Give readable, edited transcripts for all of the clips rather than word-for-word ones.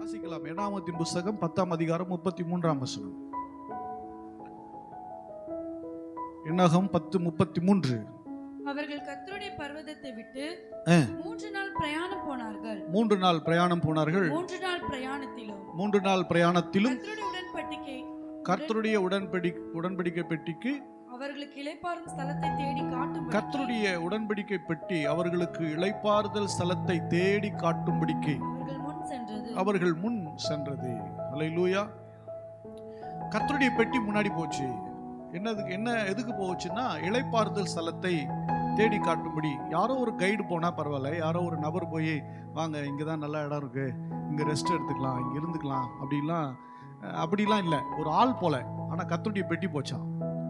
வாசிக்கலாம். என்னாகமத்தின் புஸ்தகம் 10ஆம் அதிகாரம் 33ஆம் வசனம். என்னாகம் 10:33. அவர்கள் கர்த்தருடைய பர்வதத்தை விட்டு 3 நாள் பிரயாணம் போனார்கள். 3 நாள் பிரயாணம் போனார்கள். 3 நாள் பிரயாணத்திலும் 3 நாள் பிரயாணத்திலும் கர்த்தருடைய உடன்படிக்கை பெட்டிக்கு அவர்களுக்கு இளைப்பாறும் ஸ்தலத்தை தேடி காட்டும். கர்த்தருடைய உடன்படிக்கை பெட்டி அவர்களுக்கு இளைப்பாறுதல் ஸ்தலத்தை தேடி காட்டும்படிக்கு அவர்கள் முன் சென்றது. அல்லேலூயா. கர்த்தருடைய பெட்டி முன்னாடி போச்சு. என்ன எதுக்கு போச்சுன்னா, இளைப்பாறுதல் ஸ்தலத்தை தேடி காட்டும்படி. யாரோ ஒரு கைடு போனா பரவாயில்ல, யாரோ ஒரு நபர் போய் வாங்க இங்கதான் நல்ல இடம் இருக்கு, இங்க ரெஸ்ட் எடுத்துக்கலாம், இங்க இருந்துக்கலாம் அப்படிலாம் இல்லை. ஒரு ஆள் போல. ஆனா கர்த்தருடைய பெட்டி போச்சான்.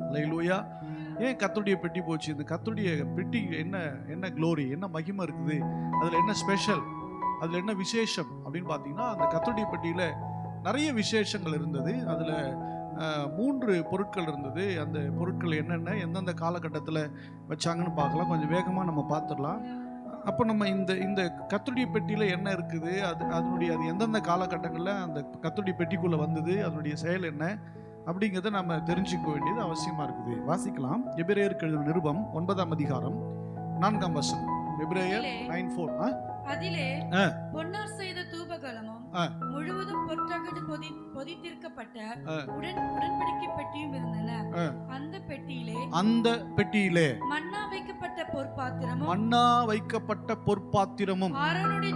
அல்லேலூயா. ஏன் கர்த்தருடைய பெட்டி போச்சு? இந்த கர்த்தருடைய பெட்டி என்ன க்ளோரி, என்ன மகிமை இருக்குது, அதுல என்ன ஸ்பெஷல், அதுல என்ன விசேஷம் அப்படின்னு பார்த்தீங்கன்னா, அந்த கர்த்தருடைய பெட்டியில நிறைய விசேஷங்கள் இருந்தது. அதுல 3 பொருட்கள் இருந்தது. அந்த பொருட்கள் என்னென்ன, எந்தெந்த காலகட்டத்தில் வச்சாங்கன்னு பார்க்கலாம். கொஞ்சம் வேகமாக நம்ம பார்த்துடலாம். அப்போ நம்ம இந்த கர்த்தருடைய பெட்டியில் என்ன இருக்குது, அது எந்தெந்த காலகட்டங்களில் அந்த கர்த்தருடைய பெட்டிக்குள்ளே வந்தது, அதனுடைய செயல் என்ன அப்படிங்கிறத நம்ம தெரிஞ்சுக்க வேண்டியது அவசியமாக இருக்குது. வாசிக்கலாம். எபிரேயருக்கு எழுதின நிருபம் 9ஆம் அதிகாரம் 4ஆம் வசனம். எபிரேயர் 9:4. அதிலே பொன்னார் செய்த தூபகலமும் முழுவதும் பொற்றாகடு பொதித்திருக்கப்பட்ட உடன்படிக்கை பெட்டியும் இருந்தன. அந்த பெட்டியிலே மன்னா வைக்கப்பட்ட பொற்பாத்திரமும் ஆரோனுடைய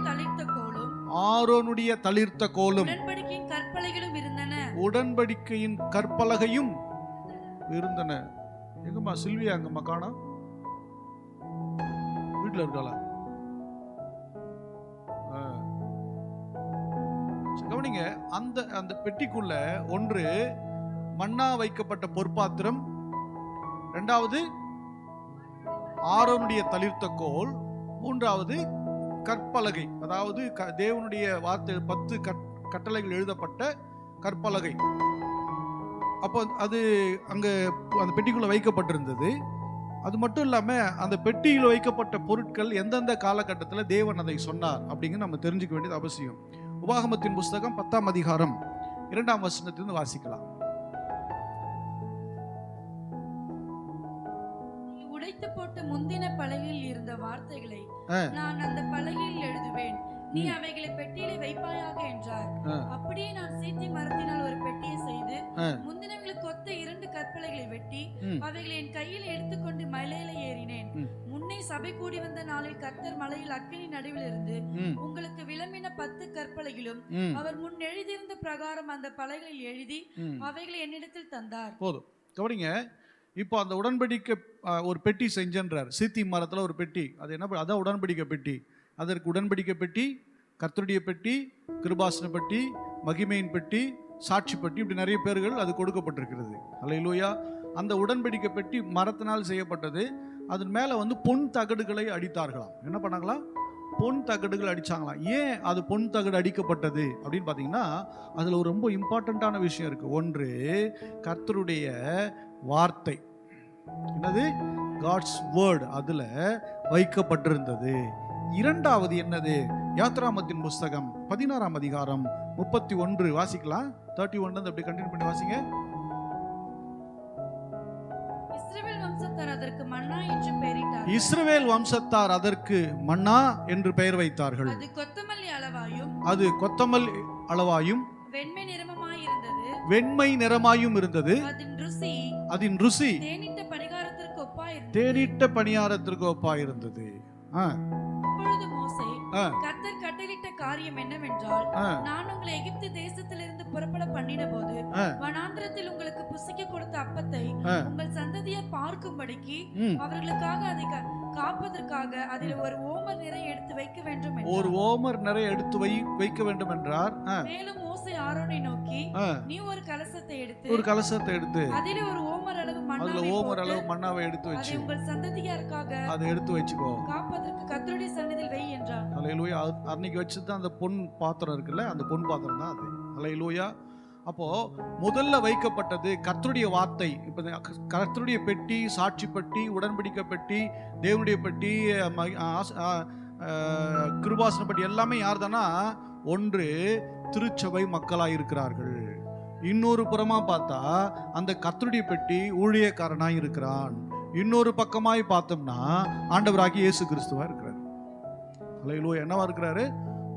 தளிர்த்த கோலும் உடன்படிக்கையின் கற்பலகைகளும் இருந்தன. உடன்படிக்கையின் கற்பலகையும் இருந்தன. எங்கம்மா சில்வியா? அங்கம்மா காணோம். வீட்டுல இருக்காளா? கவனிங்க. அந்த பெட்டிக்குள்ள ஒன்று மன்னா வைக்கப்பட்ட பொற்பாத்திரம், 2வது ஆரோனுடைய தளிர்த்த கோல், 3வது கற்பலகை, அதாவது தேவனுடைய வார்த்தை 10 கட்டளைகள் எழுதப்பட்ட கற்பலகை. அப்போ அது அங்க அந்த பெட்டிக்குள்ள வைக்கப்பட்டிருந்தது. அது மட்டும் இல்லாம அந்த பெட்டியில் வைக்கப்பட்ட பொருட்கள் எந்தெந்த காலகட்டத்தில் தேவன் அதை சொன்னார் அப்படிங்கிறது நம்ம தெரிஞ்சுக்க வேண்டியது அவசியம். உபாகமத்தின் புஸ்தகம் 10ஆம் அதிகாரம் 2ஆம் வசனத்திலிருந்து வாசிக்கலாம். உடைத்து போட்ட முந்தின பலகையில் இருந்த வார்த்தைகளை நான் அந்த பலகையில் எழுதுவேன், நீ அவைகளை பெட்டியிலே வைப்பாயாக என்றார். அப்படியே நான் சீத்தி மரத்தினால் ஒரு பெட்டியை செய்து முந்தினங்களுக்கு ஒத்த 2 கற்பலைகளை வெட்டி அவைகளை என் கையில் எடுத்துக்கொண்டு மலையில ஏறினேன். முன்னே சபை கூடி வந்த நாளில் கர்த்தர் மலையில் அக்கினி நடுவில் இருந்து உங்களுக்கு விளம்பின 10 கற்பலைகளும் அவர் முன் எழுதியிருந்த பிரகாரம் அந்த பலகைகளில் எழுதி அவைகளை என்னிடத்தில் தந்தார். போதும். கவனிங்க. இப்போ அந்த உடன்படிக்கை ஒரு பெட்டி செஞ்சன்றார். சீத்தி மரத்துல ஒரு பெட்டி. அது என்ன? அதான் உடன்படிக்கை பெட்டி. அதற்கு உடன்படிக்கை பெட்டி, கர்த்தருடைய பெட்டி, கிருபாசன பெட்டி, மகிமையின் பெட்டி, சாட்சி பெட்டி, இப்படி நிறைய பேர்கள் அது கொடுக்கப்பட்டிருக்கிறது. அல்லேலூயா. அந்த உடன்படிக்கை பெட்டி மரத்தினால் செய்யப்பட்டது. அதன் மேல பொன் தகடுகளை அடித்தார்களாம். என்ன பண்ணாங்களாம்? பொன் தகடுகள் அடிச்சாங்களாம். ஏன் அது பொன் தகடு அடிக்கப்பட்டது அப்படின்னு பார்த்தீங்கன்னா, அதுல ஒரு ரொம்ப இம்பார்ட்டண்ட்டான விஷயம் இருக்கு. ஒன்று, கர்த்தருடைய வார்த்தை, என்னது? காட்ஸ் வேர்ட் அதுல வைக்கப்பட்டிருந்தது. 2வது என்னது? யாத்ராமத்தின் புஸ்தகம் 16ஆம் அதிகாரம் 31 வாசிக்கலாம். 31 அப்படி கண்டினியூ பண்ணி வாசிங்க. இஸ்ரவேல் வம்சத்தார் அதற்கு மன்னா என்று பெயர் வைத்தார்கள். அது கொத்தமல்லி அளவாயும் வெண்மை நிறமாயும் இருந்தது. அதன் ருசி தேனிட்ட பணியாரத்திற்கு ஒப்பாயிருந்தது. கர்த்தர் கட்டளையிட்ட காரியம் என்னவென்றால், நான் உங்களை எகிப்து தேசத்திலிருந்து புறப்பட பண்ணின போது வனாந்திரத்தில் உங்களுக்கு புசிக்க கொடுத்த அப்பத்தை உங்கள் சந்ததியார் பார்க்கும்படிக்கு அவர்களுக்காக அதை காப்பதற்காக அதில் ஒரு ஓமர் நிறைய எடுத்து வைக்க வேண்டும். ஒரு ஓமர் நிறைய எடுத்து வைக்க வேண்டும் என்றார். மேலும் மோசே ஆரோனை நோக்கி, நீ ஒரு கலசத்தை எடுத்து அதிலே ஒரு ஓமர் அளவு மன்னாவை எடுத்து வச்சு உங்கள் சந்ததியாருக்காக அதை எடுத்து வச்சுக்கோ, காப்பதற்கு கர்த்தருடைய சந்நிதியில் வை என்றார். அல்லேலூயா. அன்னைக்கு வச்சுதான் அந்த பொன் பாத்திரம் இருக்குல்ல, அந்த பொன் பாத்திரம் தான் அது. அல்லேலூயா. அப்போ முதல்ல வைக்கப்பட்டது கர்த்தருடைய வார்த்தை. இப்ப கர்த்தருடைய பெட்டி, சாட்சி பெட்டி, உடன்படிக்கை பெட்டி, தேவனுடைய பெட்டி, கிருபாசன பெட்டி எல்லாமே யார் தானா? ஒன்று திருச்சபை மக்களாய் இருக்கிறார்கள். இன்னொரு புறமா பார்த்தா அந்த கர்த்தருடைய பெட்டி ஊழியக்காரனாய் இருக்கிறான். இன்னொரு பக்கமாய் பார்த்தோம்னா ஆண்டவராகிய இயேசு கிறிஸ்துவா இருக்கிறார். ஹல்லேலூயா. என்னவா இருக்கிறாரு?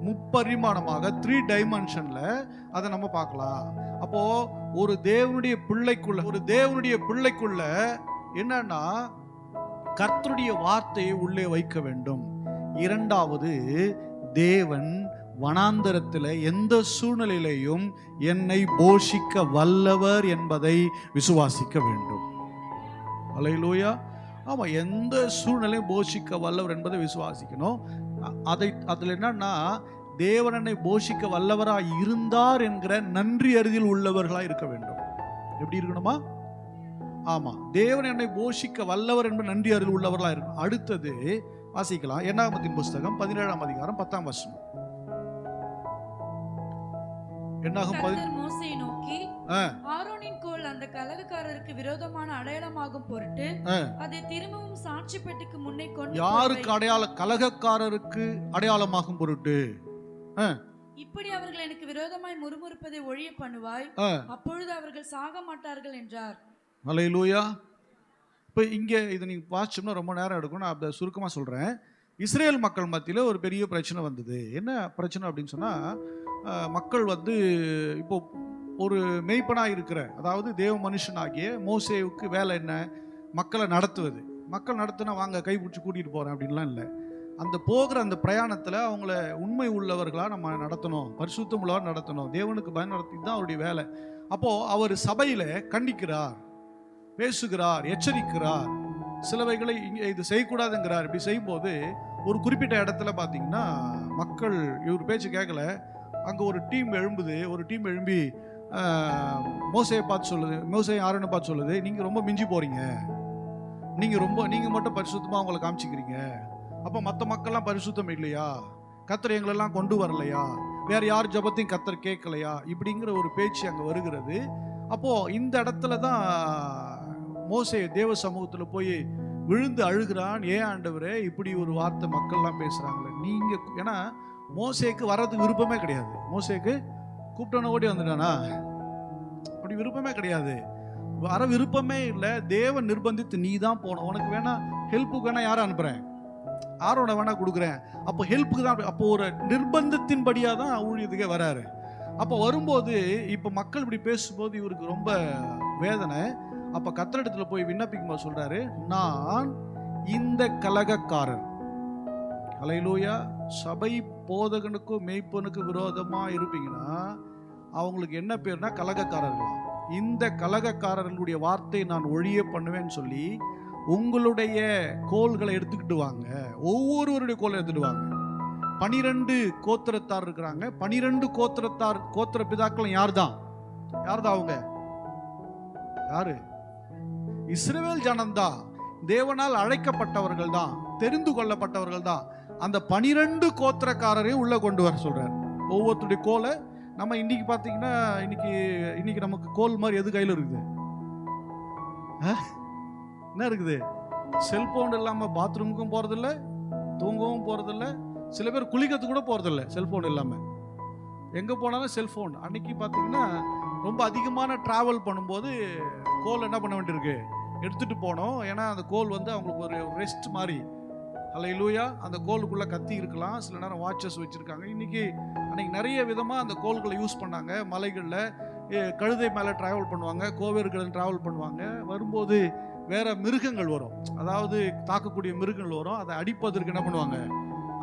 முப்பரிமாணமாக 3 டைமென்ஷன்ல அதை நம்ம பார்க்கலாம். அப்போ ஒரு தேவனுடைய பிள்ளைக்குள்ள என்னன்னா கர்த்தருடைய வார்த்தையை உள்ளே வைக்க வேண்டும். இரண்டாவது, தேவன் வனாந்தரத்தில் எந்த சூழ்நிலையிலையும் என்னை போஷிக்க வல்லவர் என்பதை விசுவாசிக்க வேண்டும். அல்லேலூயா. ஆமா, எந்த சூழ்நிலையும் போஷிக்க வல்லவர் என்பதை விசுவாசிக்கணும். அதில் என்னன்னா தேவன் என்னை போஷிக்க வல்லவராய் இருந்தார் என்கிற நன்றி அறிதல் உள்ளவர்களாய் இருக்க வேண்டும். எப்படி இருக்கணுமா? ஆமா, தேவன் என்னை போஷிக்க வல்லவர் என்பது நன்றி அறிதல் உள்ளவர்களாய் இருக்கணும். அடுத்தது வாசிக்கலாம். என்னாகமத்தின் புஸ்தகம் 17ஆம் அதிகாரம் 10ஆம் வசனம். கர்த்தர் மோசேயை நோக்கி, ஆரோனின் கோல் அந்த கலகக்காரருக்கு விரோதமான அடையாளமாகும் பொருட்டு அதை திரும்பவும் சாட்சி பெட்டிக்கு முன்னே கொண்டு யாருக்கு அடையாளம்? கலகக்காரருக்கு அடையாளமாகும் பொருட்டு. இப்படி அவர்கள் எனக்கு விரோதமாய் முறுமுறுப்பதை ஒழிய பண்ணுவாய், அப்பொழுது அவர்கள் சாக மாட்டார்கள் என்றார். அல்லேலூயா. இப்போ இங்கே இதை நீங்கள் வாசிச்சோம்னா ரொம்ப நேரம் எடுக்கும். நான் அதை சுருக்கமாக சொல்கிறேன். இஸ்ரேல் மக்கள் மத்தியில் ஒரு பெரிய பிரச்சனை வந்தது. என்ன பிரச்சனை அப்படின்னு சொன்னால், மக்கள் இப்போ ஒரு மெய்ப்பனாக இருக்கிற, அதாவது தேவ மனுஷனாகிய மோசேவுக்கு வேலை என்ன? மக்களை நடத்துவது. மக்கள் நடத்தினா வாங்க கை பிடிச்சி கூட்டிகிட்டு போகிறேன் அப்படின்லாம் இல்லை. அந்த போகிற அந்த பிரயாணத்தில் அவங்கள உண்மை உள்ளவர்களாக நம்ம நடத்தணும், பரிசுத்தம் உள்ளவர்கள் நடத்தணும், தேவனுக்கு பயன் நடத்தி தான் அவருடைய வேலை. அப்போது அவர் சபையில் கண்டிக்கிறார், பேசுகிறார், எச்சரிக்கிறார், சிலவைகளை இங்கே இது செய்யக்கூடாதுங்கிறார். இப்படி செய்யும்போது ஒரு குறிப்பிட்ட இடத்துல பார்த்தீங்கன்னா மக்கள் இவர் பேச்சு கேட்கல. அங்கே ஒரு டீம் எழும்புது. ஒரு டீம் எழும்பி மோசையை பார்த்து சொல்லுது, மோசை ஆரோனை பார்த்து சொல்லுது, நீங்கள் ரொம்ப மிஞ்சி போகிறீங்க, நீங்கள் மட்டும் பரிசுத்தமாக அவங்களை காமிச்சிக்கிறீங்க. அப்போ மற்ற மக்கள்லாம் பரிசுத்தம் இல்லையா? கர்த்தர் எங்களெல்லாம் கொண்டு வரலையா? வேறு யார் ஜபத்தையும் கர்த்தர் கேட்கலையா? இப்படிங்கிற ஒரு பேச்சு அங்கே வருகிறது. அப்போது இந்த இடத்துல தான் மோசே தேவ சமூகத்தில் போய் விழுந்து அழுகிறான். ஏன் ஆண்டவரே இப்படி ஒரு வார்த்தை மக்கள்லாம் பேசுகிறாங்களே நீங்கள்? ஏன்னா மோசேக்கு வர்றதுக்கு விருப்பமே கிடையாது. மோசேக்கு கூப்பிட்டோன்னு ஓடி வந்துட்டானா? அப்படி விருப்பமே கிடையாது, வர விருப்பமே இல்லை. தேவன் நிர்பந்தித்து நீ தான் போனோம், உனக்கு வேணா ஹெல்ப்புக்கு வேணா யாரை அனுப்புகிறேன், ஆரோட வேணா கொடுக்குறேன். அப்போ ஹெல்ப்புக்கு தான். அப்போ ஒரு நிர்பந்தத்தின்படியாக தான் ஊழியத்துக்கே வராரு. அப்போ வரும்போது இப்போ மக்கள் இப்படி பேசும்போது இவருக்கு ரொம்ப வேதனை. அப்போ கர்த்தரிடத்துல போய் விண்ணப்பிக்கும் போது சொல்றாரு, நான் இந்த கலகக்காரர், அல்லேலூயா, சபை போதகனுக்கும் மேய்ப்பனுக்கும் விரோதமா இருப்பீங்கன்னா அவங்களுக்கு என்ன பேர்னா கலகக்காரர்களாம். இந்த கலகக்காரர்களுடைய வார்த்தையை நான் ஒழிய பண்ணுவேன்னு சொல்லி உங்களுடைய கோல்களை எடுத்துக்கிட்டு வாங்க, ஒவ்வொருவருடைய கோலை எடுத்துட்டு வாங்க. 12 கோத்திரத்தார் இருக்கிறாங்க. 12 கோத்திர பிதாக்கள் யார் தான் அவங்க? யாரு? இஸ்ரவேல் ஜனம்தான், தேவனால் அழைக்கப்பட்டவர்கள் தான், தெரிந்து கொள்ளப்பட்டவர்கள் தான். அந்த 12 கோத்திரக்காரரையும் உள்ள கொண்டு வர சொல்றாரு. ஒவ்வொருத்தருடைய கோலை நம்ம இன்னைக்கு பார்த்தீங்கன்னா இன்னைக்கு நமக்கு கோல் மாதிரி எது கையில் இருக்குது? என்ன இருக்குது? செல்போன் இல்லாம பாத்ரூமுக்கும் போறதில்ல, தூங்கவும் போறதில்ல, சில பேர் குளிக்கிறதுக்கு கூட போறதில்ல செல்போன் இல்லாம. எங்க போனாலும் செல்போன். அன்னைக்கு பார்த்தீங்கன்னா ரொம்ப அதிகமான டிராவல் பண்ணும்போது கோல் என்ன பண்ண வேண்டியிருக்கு? எடுத்துட்டு போனோம். ஏன்னா அந்த கோல் அவங்களுக்கு ஒரு ரெஸ்ட் மாதிரி. அல்லேலூயா. அந்த கோலுக்குள்ள கத்தி இருக்கலாம், சில நேரம் வாட்சஸ் வச்சிருக்காங்க. அன்னைக்கு நிறைய விதமாக அந்த கோல்களை யூஸ் பண்ணாங்க. மலைகளில் கழுதை மேலே ட்ராவல் பண்ணுவாங்க, கோவேறுகளை ட்ராவல் பண்ணுவாங்க. வரும்போது வேற மிருகங்கள் வரும், அதாவது தாக்கக்கூடிய மிருகங்கள் வரும். அதை அடிப்பதற்கு என்ன பண்ணுவாங்க?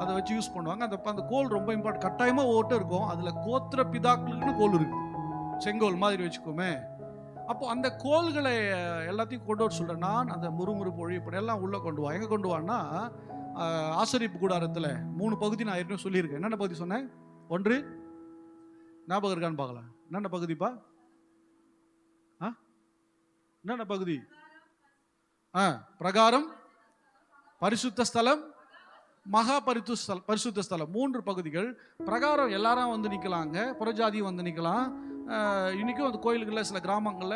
அதை வச்சு யூஸ் பண்ணுவாங்க. அந்த கோல் ரொம்ப இம்பார்ட்டன்ட். கட்டாயமாக ஓட்டம் இருக்கும். அதில் கோத்திர பிதாக்களுக்குன்னு கோல் இருக்குது, செங்கோல் மாதிரி வச்சுக்கோமே. அப்போ அந்த கோல்களை எல்லாத்தையும் கொண்டு வர சொல்கிறேன். நான் அந்த முறுமுறுப்பு ஒழியப்பட எல்லாம் உள்ளே கொண்டு வா. எங்கே கொண்டு வான்னா, ஆசரிப்பு கூடாரத்தில் 3 பகுதி நான் ஏற்கனவே சொல்லியிருக்கேன். என்னென்ன பகுதி சொன்னேன்? 1 ஞாபகம் இருக்கான்னு பார்க்கலாம். என்னென்ன பகுதிப்பா? என்னென்ன பகுதி? பிரகாரம், பரிசுத்த ஸ்தலம், மகா பரிசுத்த ஸ்தலம். 3 பகுதிகள். பிரகாரம் எல்லாரும் நிற்கலாங்க, புறஜாதியும் நிற்கலாம். இன்றைக்கும் அந்த கோயில்களில் சில கிராமங்களில்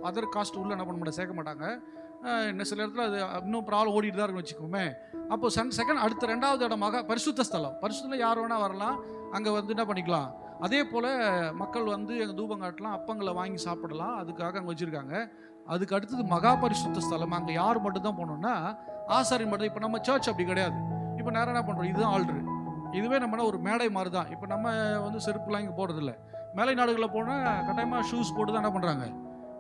அதர் காஸ்ட் உள்ள என்ன பண்ண மாட்டாங்க, சேர்க்க மாட்டாங்க. இன்னும் சில இடத்துல அது இன்னும் ப்ராப்ளம் ஓடிட்டு தான் இருக்குன்னு வச்சுக்கோமே. அப்போ செகண்ட் அடுத்த 2வது இடமாக பரிசுத்த ஸ்தலம். பரிசுத்தத்தில் யார் வேணால் வரலாம். அங்கே என்ன பண்ணிக்கலாம்? அதே போல் மக்கள் வந்து எங்கள் தூபம் காட்டலாம், அப்பங்களை வாங்கி சாப்பிடலாம், அதுக்காக அங்கே வச்சுருக்காங்க. அதுக்கு அடுத்தது மகா பரிசுத்த ஸ்தலம். அங்கே யார் மட்டும்தான் போனோம்னா ஆசாரியன் மட்டும். இப்போ நம்ம சர்ச் அப்படி கிடையாது. இப்போ நேரம் என்ன பண்ணுறோம், இதுதான் ஆல்ட்ரு. இதுவே நம்மனா ஒரு மேடை மாதிரி தான். இப்போ நம்ம வந்து செருப்புலாம் இங்கே போடுறதில்ல. மேலை நாடுகளில் போனால் கட்டாயமாக ஷூஸ் போட்டு தான் என்ன பண்ணுறாங்க,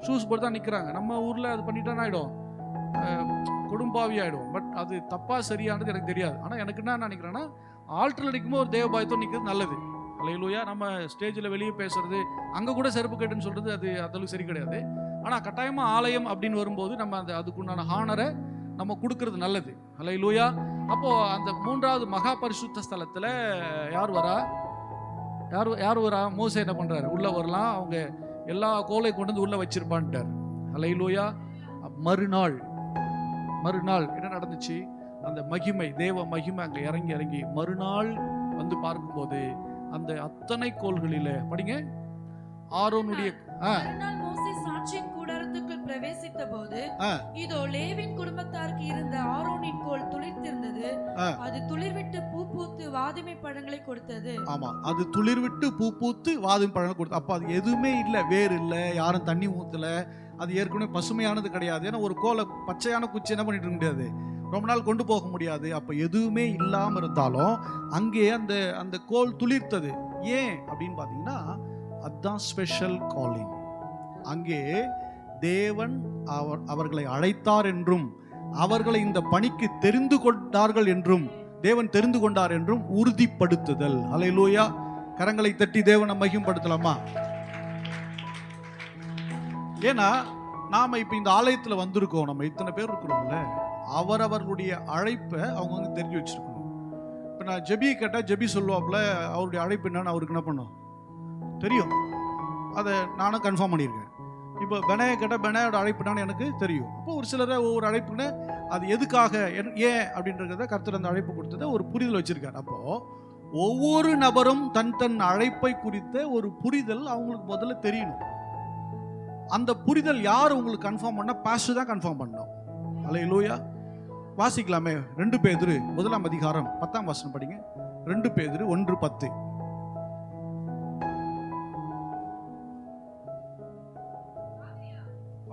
ஷூஸ் போட்டு தான் நிற்கிறாங்க. நம்ம ஊரில் அது பண்ணிட்டா ஆகிடும், குடும்பாவி ஆகிடும். பட் அது தப்பாக சரியானது எனக்கு தெரியாது. ஆனால் எனக்கு என்ன நினைக்கிறேன்னா, ஆல்ட்ரில் நிற்கும்போது ஒரு தேவ பயத்தோடு நிற்கிறது நல்லது. அல்லேலூயா. நம்ம ஸ்டேஜில் வெளியே பேசுறது, அங்கே கூட செருப்பு கேட்டுன்னு சொல்கிறது அது அதளவுக்கு சரி கிடையாது. ஆனால் கட்டாயமாக ஆலயம் அப்படின்னு வரும்போது நம்ம அந்த அதுக்குண்டான ஹானரை நம்ம கொடுக்கறது நல்லது. அல்லேலூயா. அப்போது அந்த 3வது மகா பரிசுத்த ஸ்தலத்தில் யார் வரா? மோசே என்ன பண்ணுறாரு, உள்ளே வரலாம், அவங்க எல்லா கோலை கொண்டு வந்து உள்ளே வச்சிருப்பான்ட்டார். அல்லேலூயா. மறுநாள் என்ன நடந்துச்சு, அந்த மகிமை, தேவ மகிமை அங்கே இறங்கி மறுநாள் வந்து பார்க்கும்போது அந்த அத்தனை கோள்களில படிங்க, ஆரோனுடைய மறுநாள் மோசே சாட்சியின் கூடாரத்துக்குள் பிரவேசித்த போது இதோ லேவின் குடும்பத்தாருக்கு இருந்த ஆரோனின் கோல் துளிர்த்திருந்தது. அது துளிர்விட்டு பூ பூத்து வாதுமை பழங்களை கொடுத்தது. ஆமா, அது துளிர்விட்டு பூ பூத்து வாதுமை பழங்களை கொடுத்தது. அப்ப அது எதுவுமே இல்லை, வேறு இல்லை, யாரும் தண்ணி ஊத்தல, அது ஏற்கனவே பசுமையானது கிடையாது. ஏன்னா ஒரு கோலை பச்சையான குச்சி என்ன பண்ணிட்டு இருக்க முடியாது, ரொம்ப நாள் கொண்டு போக முடியாது. அப்ப எதுவுமே இல்லாம இருந்தாலும் அங்கே அந்த கோல் துளிர்த்தது. ஏன் அப்படின்னு பாத்தீங்கன்னா, அதுதான் ஸ்பெஷல் காலிங். அங்கே தேவன் அவர்களை அழைத்தார் என்றும் அவர்களை இந்த பணிக்கு தெரிந்து கொண்டார்கள் என்றும் தேவன் தெரிந்து கொண்டார் என்றும் உறுதிப்படுத்துதல். அல்லேலூயா. கரங்களை தட்டி தேவனை மகிமைப்படுத்தலாமா? ஏன்னா நாம இப்ப இந்த ஆலயத்துல வந்திருக்கோம், நம்ம இத்தனை பேர் இருக்கிறோம்ல, அவரவர்களுடைய அழைப்பை அவங்க தெரிஞ்சு வச்சிருக்கணும். இப்ப நான் ஜெபி கேட்டா ஜெபி சொல்லுவாப்புல, அவருடைய அழைப்பு என்னன்னு அவருக்கு என்ன பண்ணும் தெரியும், அதை நானும் கன்ஃபார்ம் பண்ணியிருக்கேன். இப்போ பெனையை கேட்டால் பெனையோட அழைப்புனான்னு எனக்கு தெரியும். அப்போ ஒரு சிலரை ஒவ்வொரு அழைப்புன்னு அது எதுக்காக ஏன் அப்படின்றத கர்த்தர் அந்த அழைப்பு கொடுத்ததை ஒரு புரிதல் வச்சிருக்காரு. அப்போ ஒவ்வொரு நபரும் தன் அழைப்பை குறித்த ஒரு புரிதல் அவங்களுக்கு முதல்ல தெரியணும். அந்த புரிதல் யார் உங்களுக்கு கன்ஃபார்ம் பண்ணா, பாஸ்டர் தான் கன்ஃபார்ம் பண்ணணும். அல்லேலூயா. வாசிக்கலாமே, 2 பேதுரு 1ஆம் அதிகாரம் 10ஆம் வசனம் படிங்க. 2 பேதுரு 1:10.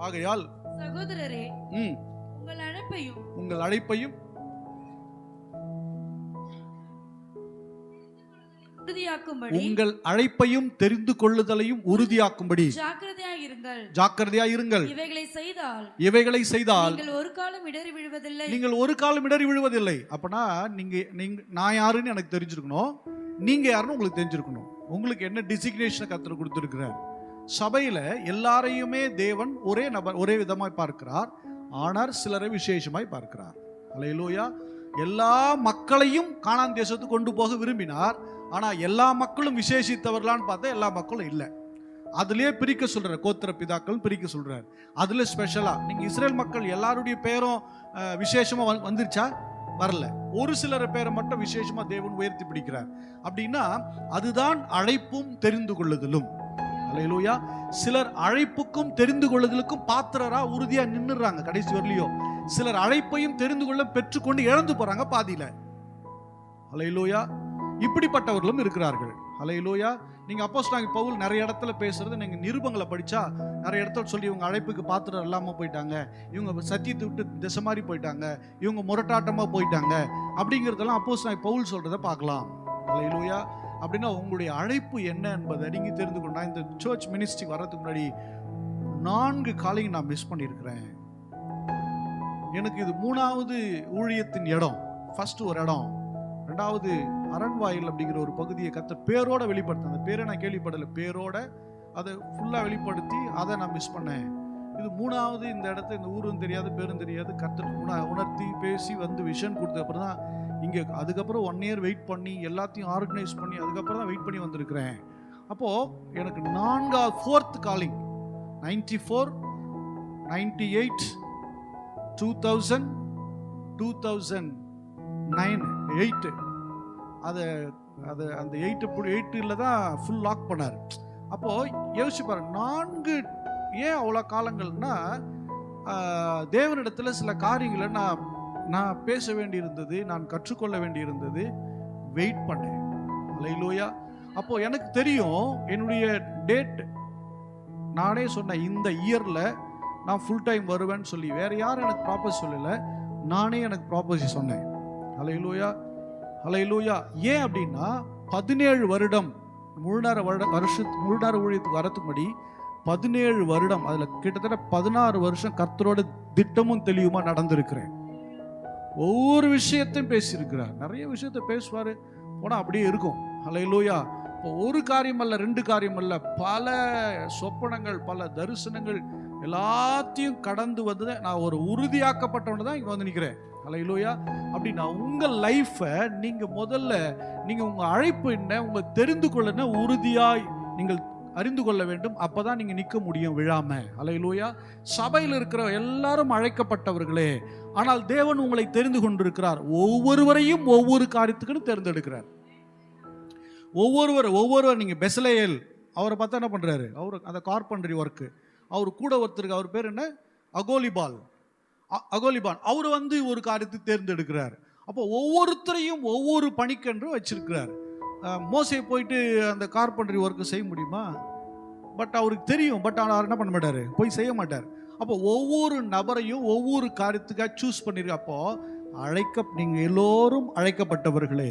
ஆகையால் சகோதரரே, உங்கள் அழைப்பையும் உங்கள் அழைப்பையும் தெரிந்து கொள்ளுதலையும் உறுதியாக்கும்படி ஜாக்கிரதையாயிருங்கள். இவைகளை செய்தால் நீங்கள் ஒரு காலம் இடறி விழுவதில்லை. அப்பனா நான் யாருன்னு எனக்கு தெரிஞ்சிருக்கணும், நீங்க யாருன்னு உங்களுக்கு தெரிஞ்சிருக்கணும். உங்களுக்கு என்ன டிசிக்னேஷனை கர்த்தர் கொடுத்திருக்கிறார். சபையில எல்லாரையுமே தேவன் ஒரே நபர் ஒரே விதமாய் பார்க்கிறார், ஆனால் சிலரை விசேஷமாய் பார்க்கிறார். அல்லேலூயா. எல்லா மக்களையும் கானான் தேசத்துக்கு கொண்டு போக விரும்பினார். ஆனா எல்லா மக்களும் விசேஷித்தவர்களான்னு பார்த்தா எல்லா மக்களும் இல்லை. அதுலயே பிரிக்க சொல்றார், கோத்திர பிதாக்கள் பிரிக்க சொல்றார். அதுல ஸ்பெஷலா நீங்க இஸ்ரேல் மக்கள் எல்லாருடைய பேரும் விசேஷமா வந்துருச்சா? வரல. ஒரு சிலர் பேரை மட்டும் விசேஷமா தேவன் உயர்த்தி பிடிக்கிறார். அப்படின்னா அதுதான் அழைப்பும் தெரிந்து கொள்ளுதலும். அல்லேலூயா. சிலர் அழைப்புக்கும் தெரிந்து கொள்ளுதலுக்கும் பாத்திரரா உறுதியா நின்னுறாங்க கடைசி வரலையும். சிலர் அழைப்பையும் தெரிந்து கொள்ள பெற்றுக்கொண்டு இழந்து போறாங்க பாதியில. அல்லேலூயா. இப்படிப்பட்டவர்களும் இருக்கிறார்கள். அல்லேலூயா. நீங்க அப்போஸ்தலனாகிய பவுல் நிறைய இடத்துல பேசுறது, நீங்க நிருபங்களை படிச்சா நிறைய இடத்துல சொல்லி இவங்க அழைப்புக்கு பாத்திரம் இல்லாம போயிட்டாங்க, இவங்க சத்தியத்தை விட்டு திசை மாறி போயிட்டாங்க, இவங்க முரட்டாட்டமா போயிட்டாங்க அப்படிங்கிறதெல்லாம் அப்போஸ்தலனாகிய பவுல் சொல்றதை பார்க்கலாம். அல்லேலூயா. அப்படின்னா உங்களுடைய அழைப்பு என்ன என்பதை நீங்க தெரிந்து கொண்டா. இந்த சர்ச் மினிஸ்ட்ரி வர்றதுக்கு முன்னாடி 4 காலையும் நான் மிஸ் பண்ணியிருக்கிறேன். எனக்கு இது 3வது ஊழியத்தின் இடம். ஃபர்ஸ்ட் ஒரு இடம், 2வது அரண்வாயில் அப்படிங்கிற ஒரு பகுதியை கர்த்தர் பேரோட வெளிப்படுத்த, அந்த பேரை நான் கேள்விப்படலை, பேரோட அதை ஃபுல்லாக வெளிப்படுத்தி அதை நான் மிஸ் பண்ணேன். இது 3வது இந்த இடத்த, இந்த ஊரும் தெரியாது பேரும் தெரியாது, கர்த்தர் உணர்த்தி பேசி வந்து விஷன் கொடுத்த அப்புறம் தான் இங்கே, அதுக்கப்புறம் 1 year வெயிட் பண்ணி எல்லாத்தையும் ஆர்கனைஸ் பண்ணி அதுக்கப்புறம் தான் வெயிட் பண்ணி வந்திருக்கிறேன். அப்போது எனக்கு 4th காலிங் 94, 98, 2000, 2009, 8 அது அந்த 8 தான் ஃபுல் லாக் பண்ணார். அப்போது யோசிச்சு பாருங்க, 4 ஏன் அவ்வளோ காலங்கள்னா தேவனிடத்தில் சில காரியங்களை நான் பேச வேண்டியிருந்தது, நான் கற்றுக்கொள்ள வேண்டியிருந்தது, வெயிட் பண்ணேன். அல்லேலூயா. அப்போ எனக்கு தெரியும் என்னுடைய டேட், நானே சொன்னேன் இந்த இயர்ல நான் ஃபுல் டைம் வருவேன்னு சொல்லி. வேற யாரும் எனக்கு ப்ராப்பர்சி சொல்லல, நானே எனக்கு ப்ராப்பர்சி சொன்னேன். ஹல்லேலூயா, ஹல்லேலூயா. ஏன் அப்படின்னா 17 வருடம் முழுநேர ஊழியத்துக்கு வரத்துக்கு 17 வருடம், அதுல கிட்டத்தட்ட 16 வருஷம் கர்த்தரோட திட்டமும் தெளிவுமா நடந்திருக்கிறேன். ஒவ்வொரு விஷயத்தையும் பேசியிருக்கிறார். நிறைய விஷயத்தை பேசுவாரு, போனா அப்படியே இருக்கும். ஹல்லேலூயா. இப்போ ஒரு காரியம் அல்ல, 2 காரியம் அல்ல, பல சொப்பனங்கள், பல தரிசனங்கள் எல்லாத்தையும் கடந்து வந்து நான் ஒரு உறுதியாக்கப்பட்டவன் தான் இங்க வந்து நிற்கிறேன். ஹல்லேலூயா. அப்படின்னா உங்க லைஃபை நீங்க முதல்ல நீங்க உங்க அழைப்பு என்ன, உங்க தெரிந்து கொள்ள உறுதியாய் நீங்கள் அறிந்து கொள்ள வேண்டும். அப்பதான் நீங்க நிற்க முடியும் விழாம. ஹல்லேலூயா. சபையில் இருக்கிற எல்லாரும் அழைக்கப்பட்டவர்களே, ஆனால் தேவன் உங்களை தெரிந்து கொண்டிருக்கிறார். ஒவ்வொருவரையும் ஒவ்வொரு காரியத்துக்குன்னு தேர்ந்தெடுக்கிறார். ஒவ்வொருவர் நீங்க பெசலேயல் அவரை பார்த்தா என்ன பண்றாரு, அவர் அந்த கார்பெண்டரி ஒர்க்கு, அவர் கூட ஒருத்தருக்கு, அவர் பேர் என்ன, அகோலிபான், அவர் வந்து ஒரு காரியத்தை தேர்ந்தெடுக்கிறார். அப்போ ஒவ்வொருத்தரையும் ஒவ்வொரு பணிக்கென்று வச்சிருக்கிறார். மோசே போயிட்டு அந்த கார்பெண்டரி ஒர்க்கு செய்ய முடியுமா? பட் அவருக்கு தெரியும், பட் அவர் என்ன பண்ண மாட்டாரு, போய் செய்ய மாட்டார். அப்போ ஒவ்வொரு நபரையும் ஒவ்வொரு காரியத்துக்காக சூஸ் பண்ணிருக்க. அப்போ நீங்க எல்லோரும் அழைக்கப்பட்டவர்களே,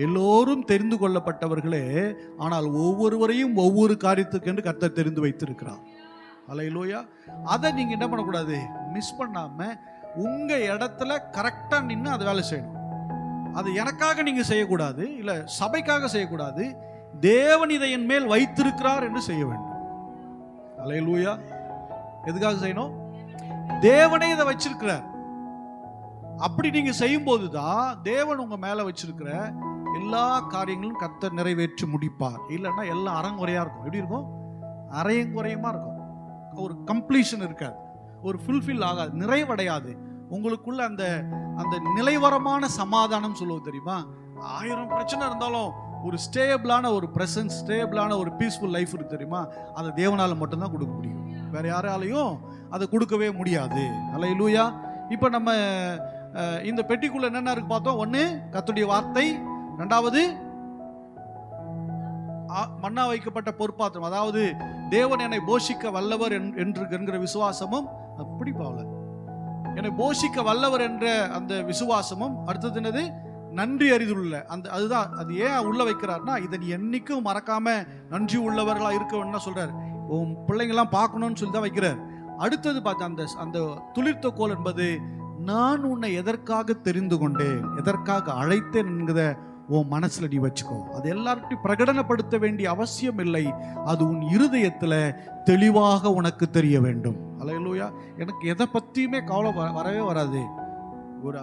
எல்லோரும் தெரிந்து கொள்ளப்பட்டவர்களே, ஆனால் ஒவ்வொருவரையும் ஒவ்வொரு காரியத்துக்கு என்று கர்த்தர் தெரிந்து வைத்திருக்கிறார். ஹல்லேலூயா. அதை நீங்க என்ன பண்ணக்கூடாது, மிஸ் பண்ணாம உங்க இடத்துல கரெக்டா நின்று அதை வேலை செய்யணும். அது எனக்காக நீங்க செய்யக்கூடாது, இல்ல சபைக்காக செய்யக்கூடாது, தேவன் இதை என் மேல் வைத்திருக்கிறார் என்று செய்ய வேண்டும். ஹல்லேலூயா. எதுக்காக செய்யணும்? தேவனே இதை வச்சிருக்கிறார். அப்படி நீங்க செய்யும் போதுதான் தேவன் உங்க மேல வச்சிருக்கிற எல்லா காரியங்களும் கர்த்தர் நிறைவேற்றி முடிப்பார். இல்லைன்னா எல்லாம் அறங்குறையா இருக்கும். எப்படி இருக்கும்? அரையங்குறையமா இருக்கும். ஒரு கம்ப்ளீஷன் இருக்காது, ஒரு ஃபுல்ஃபில் ஆகாது, நிறைவடையாது. உங்களுக்குள்ள அந்த அந்த நிலைவரமான சமாதானம் சொல்லுவது தெரியுமா? 1000 பிரச்சனை இருந்தாலும் ஒரு ஸ்டேபிளான ஒரு பிரசன்ஸ், ஸ்டேபிளான ஒரு பீஸ்ஃபுல் லைஃப் இருக்கு தெரியுமா? அதை தேவனால மட்டும்தான் கொடுக்க முடியும், வேற யாராலையும் அதை கொடுக்கவே முடியாது. ஹல்லேலூயா. இப்போ நம்ம இந்த பெட்டிக்குள்ள என்னென்ன இருக்கு பார்த்தோம். 1 கர்த்தருடைய வார்த்தை, 2வது மன்னா வைக்கப்பட்ட பொற்பாத்திரம், அதாவது தேவன் என்னை போஷிக்க வல்லவர் என்கிற விசுவாசமும், அப்படி பாவல என்னை போஷிக்க வல்லவர் என்ற அந்த விசுவாசமும். அடுத்தது என்னது? நன்றி அறிதுள்ள அந்த, அதுதான். அது ஏன் உள்ள வைக்கிறார்னா, இதை நீ என்னைக்கும் மறக்காம நன்றி உள்ளவர்களா இருக்க சொல்றாரு. உன் பிள்ளைங்கெல்லாம் பார்க்கணும்னு சொல்லி தான் வைக்கிறார். அடுத்தது பார்த்தா அந்த அந்த துளிர்த்த கோல் என்பது, நான் உன்னை எதற்காக தெரிந்து கொண்டேன், எதற்காக அழைத்தேன் என்கிற உன் மனசுல நீ வச்சுக்கோ. அது எல்லார்ட்டையும் பிரகடனப்படுத்த வேண்டிய அவசியம் இல்லை, அது உன் இருதயத்துல தெளிவாக உனக்கு தெரிய வேண்டும். ஹல்லேலூயா. எனக்கு எதை பத்தியுமே கவலை வரவே வராது. ஒரு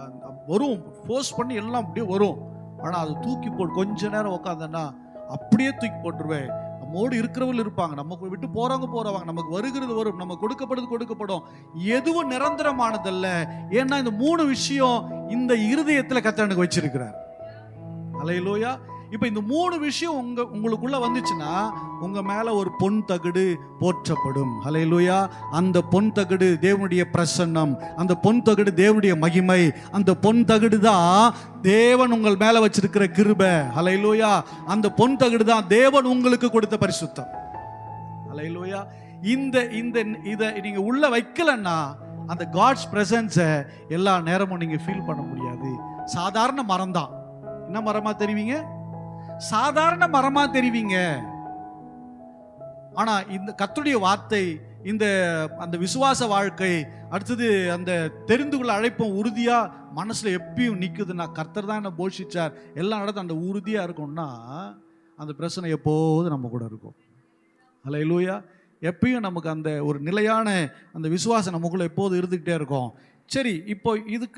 வரும், ஃபோர்ஸ் பண்ணி எல்லாம் அப்படியே வரும், ஆனா அது தூக்கி போட்டு கொஞ்ச நேரம் உட்காந்தன்னா அப்படியே தூக்கி போட்டுருவேன். நம்மோடு இருக்கிறவர்கள் இருப்பாங்க, நமக்கு விட்டு போறவங்க, நமக்கு வருகிறது வரும், நமக்கு கொடுக்கப்படும். எதுவும் நிரந்தரமானதல்ல. ஏன்னா இந்த 3 விஷயம் இந்த இருதயத்துல கர்த்தர் எனக்கு வச்சிருக்கிறார். ஹல்லேலூயா. இப்ப இந்த 3 விஷயம் உங்களுக்குள்ள வந்துச்சுன்னா உங்க மேல ஒரு பொன் தகடு போற்றப்படும். ஹல்லேலூயா. அந்த பொன் தகடு தேவனுடைய பிரசன்னம், அந்த பொன் தகடு தேவனுடைய மகிமை, அந்த பொன் தகடு தான் தேவன் உங்கள் மேல வச்சிருக்கிற கிருபை. ஹல்லேலூயா. அந்த பொன் தகடு தான் தேவன் உங்களுக்கு கொடுத்த பரிசுத்தம். ஹல்லேலூயா. இதை நீங்க உள்ள வைக்கலன்னா அந்த காட்ஸ் பிரசன்ஸை எல்லா நேரமும் நீங்க ஃபீல் பண்ண முடியாது. சாதாரண மரம் தான். என்ன மரமா தெரிவிங்க? சாதாரண மரமா தெரிவிங்க. ஆனா இந்த கர்த்தருடைய வார்த்தை, இந்த அந்த விசுவாச வாழ்க்கை, அடுத்தது அந்த தெரிந்து கொள்ள அழைப்பும் உறுதியா மனசுல எப்பயும் நிக்குதுன்னா, கர்த்தர் தான் என்ன போஷிச்சார், எல்லாம் நடந்து அந்த உறுதியா இருக்கும்னா, அந்த பிரச்சனை எப்போது நம்ம கூட இருக்கும். ஹல்லேலூயா. எப்பயும் நமக்கு அந்த ஒரு நிலையான அந்த விசுவாசம் நமக்குள்ள எப்போது இருந்துகிட்டே இருக்கும். சரி, இப்போ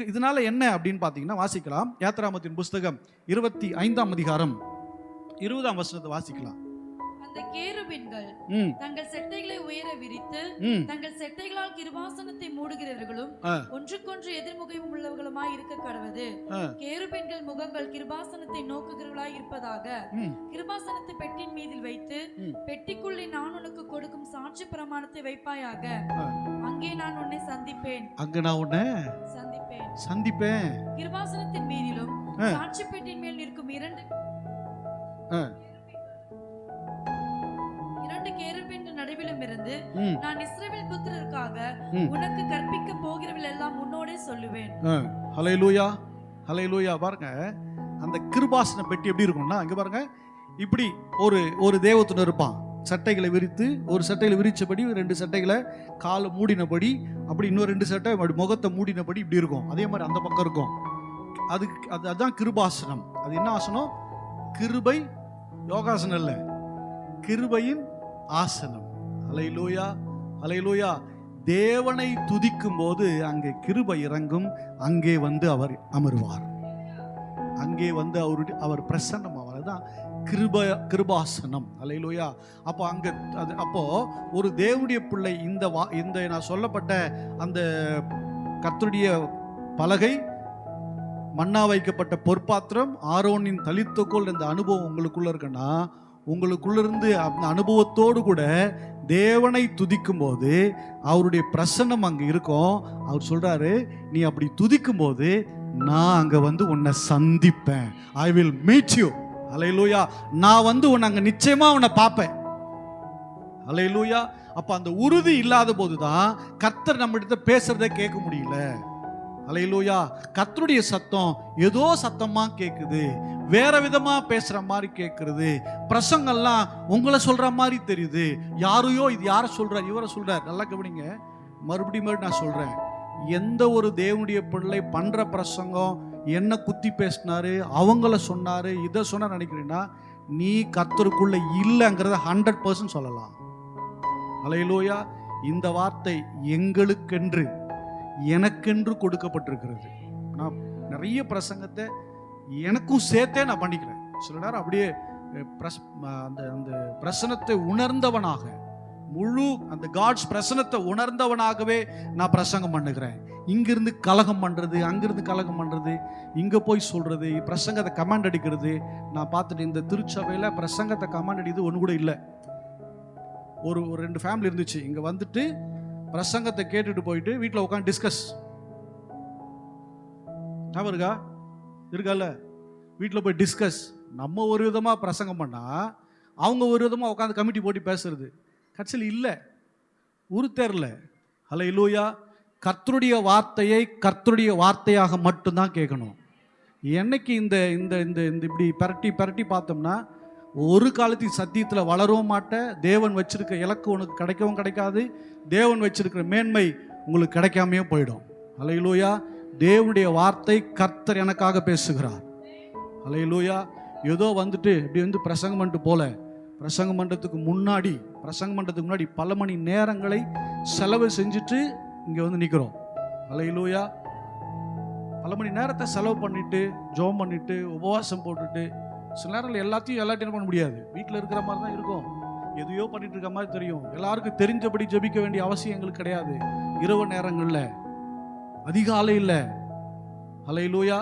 இதனால என்ன அப்படின்னு பார்த்தீங்கன்னா, வாசிக்கலாம். யாத்திராமத்தின் புஸ்தகம் 25ஆம் அதிகாரம் 20ஆம் வசனத்தை வாசிக்கலாம். அந்த கேருபீன்கள் தங்கள் செட்டைகளை உயர விரித்து தங்கள் செட்டைகளால் கிருபாசனத்தை மூடுகிறவர்களும் ஒன்றுக்கொன்று எதிர்முகம் உள்ளவர்களுமாய் இருக்க கடவது. கேருபீன்கள் முகங்கள் கிருபாசனத்தை நோக்குகிறவர்களாய் இருப்பதாக கிருபாசனத்தை பெட்டின் மீதில் வைத்து பெட்டிக்குள்ளே நான் உனக்கு கொடுக்கும் சாட்சி பிரமாணத்தை வைப்பாயாக. அங்கே நான் உன்னை சந்திப்பேன். அங்க நான் உன்னை சந்திப்பேன். கிருபாசனத்தின் மீதிலும் சாட்சி பெட்டின் மேல் நிற்கும் 2 2 கேருபீன்கள் நடுவிலும் இருந்து நான் இஸ்ரவேல் புத்திரருக்காக உனக்கு கற்பிக்க போகிறவர்கள் எல்லாம் உன்னோடே சொல்லுவேன். ஹல்லேலூயா, ஹல்லேலூயா. பாருங்க, அந்த கிருபாசன பெட்டி எப்படி இருக்கும்னா, இங்க பாருங்க, இப்படி ஒரு தேவதூதன் இருப்பான். சட்டைகளை விரித்து, ஒரு சட்டைகளை விரிச்சபடி 2 சட்டைகளை காலை மூடினபடி, அப்படி இன்னொரு 2 சட்டை முகத்தை மூடினபடி இப்படி இருக்கும். அதே மாதிரி அந்த பக்கம் இருக்கும். அதுதான் கிருபாசனம். அது என்ன ஆசனம்? கிருபை யோகாசனம் இல்ல, கிருபையின் ஆசனம். ஹல்லேலூயா, ஹல்லேலூயா. தேவனை துதிக்கும் போது அங்கே கிருபை இறங்கும். அங்கே வந்து அவர் அமருவார். அங்கே வந்து அவர் பிரசன்னம். அவர்தான் கிருபாசனம். ஹல்லேலூயா. அப்போ அப்போ ஒரு தேவனுடைய பிள்ளை இந்த நான் சொல்லப்பட்ட அந்த கர்த்தருடைய பலகை, மன்னா வைக்கப்பட்ட பொற்பாத்திரம், ஆரோனின் தளித்தோல், இந்த அனுபவம் உங்களுக்குள்ள இருக்குன்னா, உங்களுக்குள்ள இருந்து அந்த அனுபவத்தோடு கூட தேவனை துதிக்கும் போது அவருடைய பிரசன்னம் அங்க இருக்கும். அவர் சொல்றாரு, நீ அப்படி துதிக்கும் போது நான் அங்க வந்து உன்னை சந்திப்பேன். I will meet you. Hallelujah. நான் வந்து உன்னை அங்க நிச்சயமா உன்னை பார்ப்பேன். ஹல்லேலூயா. அப்ப அந்த உறுதி இல்லாத போதுதான் கர்த்தர் நம்ம கிட்ட பேசுறதை கேட்க முடியல. ஹல்லேலூயா. கர்த்தருடைய சத்தம் ஏதோ சத்தமா கேட்குது, வேற விதமா பேசுற மாதிரி கேட்கிறது. பிரசங்கெல்லாம் உங்களை சொல்ற மாதிரி தெரியுது. யாரையோ, இது யார சொல்றார், இவரை சொல்றார். நல்லா கவனிங்க, மறுபடியும் நான் சொல்றேன், எந்த ஒரு தேவனுடைய பிள்ளை பண்ற பிரசங்கம் என்ன குத்தி பேசினாரு, அவங்கள சொன்னாரு, இதை சொன்ன நினைக்கிறீங்கன்னா, நீ கர்த்தருக்குள்ள இல்லைங்கிறத 100% சொல்லலாம். ஹல்லேலூயா. இந்த வார்த்தை எங்களுக்கென்று, எனக்கென்று கொடுக்கப்பட்டிருக்கிறது. நான் நிறைய பிரசங்கத்தை எனக்கும் சேர்த்தே நான் பண்ணிக்கிறேன். சில நேரம் அப்படியே அந்த பிரசனத்தை உணர்ந்தவனாக, முழு அந்த காட்ஸ் பிரசனத்தை உணர்ந்தவனாகவே நான் பிரசங்கம் பண்ணுகிறேன். இங்கிருந்து கலகம் பண்றது, அங்கிருந்து கலகம் பண்றது, இங்க போய் சொல்றது, பிரசங்கத்தை கமாண்ட் அடிக்கிறது. நான் பார்த்துட்டு இந்த திருச்சபையில பிரசங்கத்தை கமாண்ட் அடிக்கிறது ஒன்று கூட இல்லை. ஒரு 2 ஃபேமிலி இருந்துச்சு. இங்க வந்துட்டு பிரசங்கத்தை கேட்டுட்டு போயிட்டு வீட்டில் உட்காந்து டிஸ்கஸ். இருக்கால, வீட்டில் போய் டிஸ்கஸ். நம்ம ஒரு விதமா பிரசங்கம் பண்ணா அவங்க ஒரு விதமா உட்காந்து கமிட்டி போட்டு பேசுறது. கட்சியில் இல்லை, உருத்தேர்ல. ஹல்லேலூயா. கர்த்தருடைய வார்த்தையை கர்த்தருடைய வார்த்தையாக மட்டும்தான் கேட்கணும். என்னைக்கு இந்த இந்த இந்த இந்த இப்படி பரட்டி பரட்டி பார்த்தோம்னா, ஒரு காலத்தில் சத்தியத்தில் வளரவும் மாட்டேன். தேவன் வச்சிருக்க இலக்கு உனக்கு கிடைக்கவும் கிடைக்காது. தேவன் வச்சிருக்கிற மேன்மை உங்களுக்கு கிடைக்காமையே போயிடும். ஹல்லேலூயா. தேவனுடைய வார்த்தை கர்த்தர் எனக்காக பேசுகிறார். ஹல்லேலூயா. ஏதோ வந்துட்டு இப்படி வந்து பிரசங்கம் பண்ணிட்டு போல, பிரசங்கம் பண்ணுறதுக்கு முன்னாடி பல மணி நேரங்களை செலவு செஞ்சுட்டு இங்கே வந்து நிற்கிறோம். ஹல்லேலூயா. பல மணி நேரத்தை செலவு பண்ணிட்டு, ஜெபம் பண்ணிட்டு, உபவாசம் போட்டுட்டு, சில நேரத்தில் எல்லாத்தையும் பண்ண முடியாது. வீட்டில் இருக்கிற மாதிரி தான் இருக்கும். எதையோ பண்ணிட்டு இருக்க மாதிரி தெரியும். எல்லாருக்கும் தெரிஞ்சபடி ஜெபிக்க வேண்டிய அவசியம் எங்களுக்கு கிடையாது. இரவு நேரங்களில், அதிகாலையில். ஹல்லேலூயா.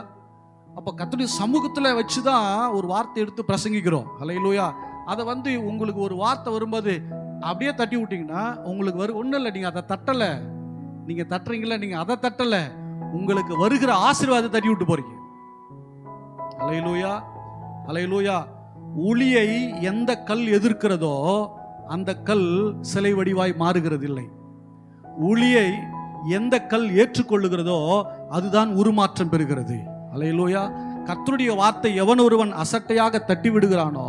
அப்போ கர்த்தருடைய சமூகத்தில் வச்சு தான் ஒரு வார்த்தை எடுத்து பிரசங்கிக்கிறோம். ஹல்லேலூயா. அதை வந்து உங்களுக்கு ஒரு வார்த்தை வரும்போது அப்படியே தட்டி விட்டீங்கன்னா உங்களுக்கு ஒன்றும் இல்லை. நீங்கள் அதை தட்டலை, நீங்கள் தட்டுறீங்களா, நீங்கள் அதை தட்டலை, உங்களுக்கு வருகிற ஆசீர்வாதத்தை தட்டி விட்டு போறீங்க. ஹல்லேலூயா, ஹல்லேலூயா. ஒளியை எந்த கல் எதிர்க்கிறதோ அந்த கல் சிலை வடிவாய் மாறுகிறது இல்லை. ஒளியை எந்த கல் ஏற்றுக்கொள்ளுகிறதோ அதுதான் உருமாற்றம் பெறுகிறது. ஹல்லேலூயா. கர்த்தருடைய வார்த்தை எவன் ஒருவன் அசட்டையாக தட்டி விடுகிறானோ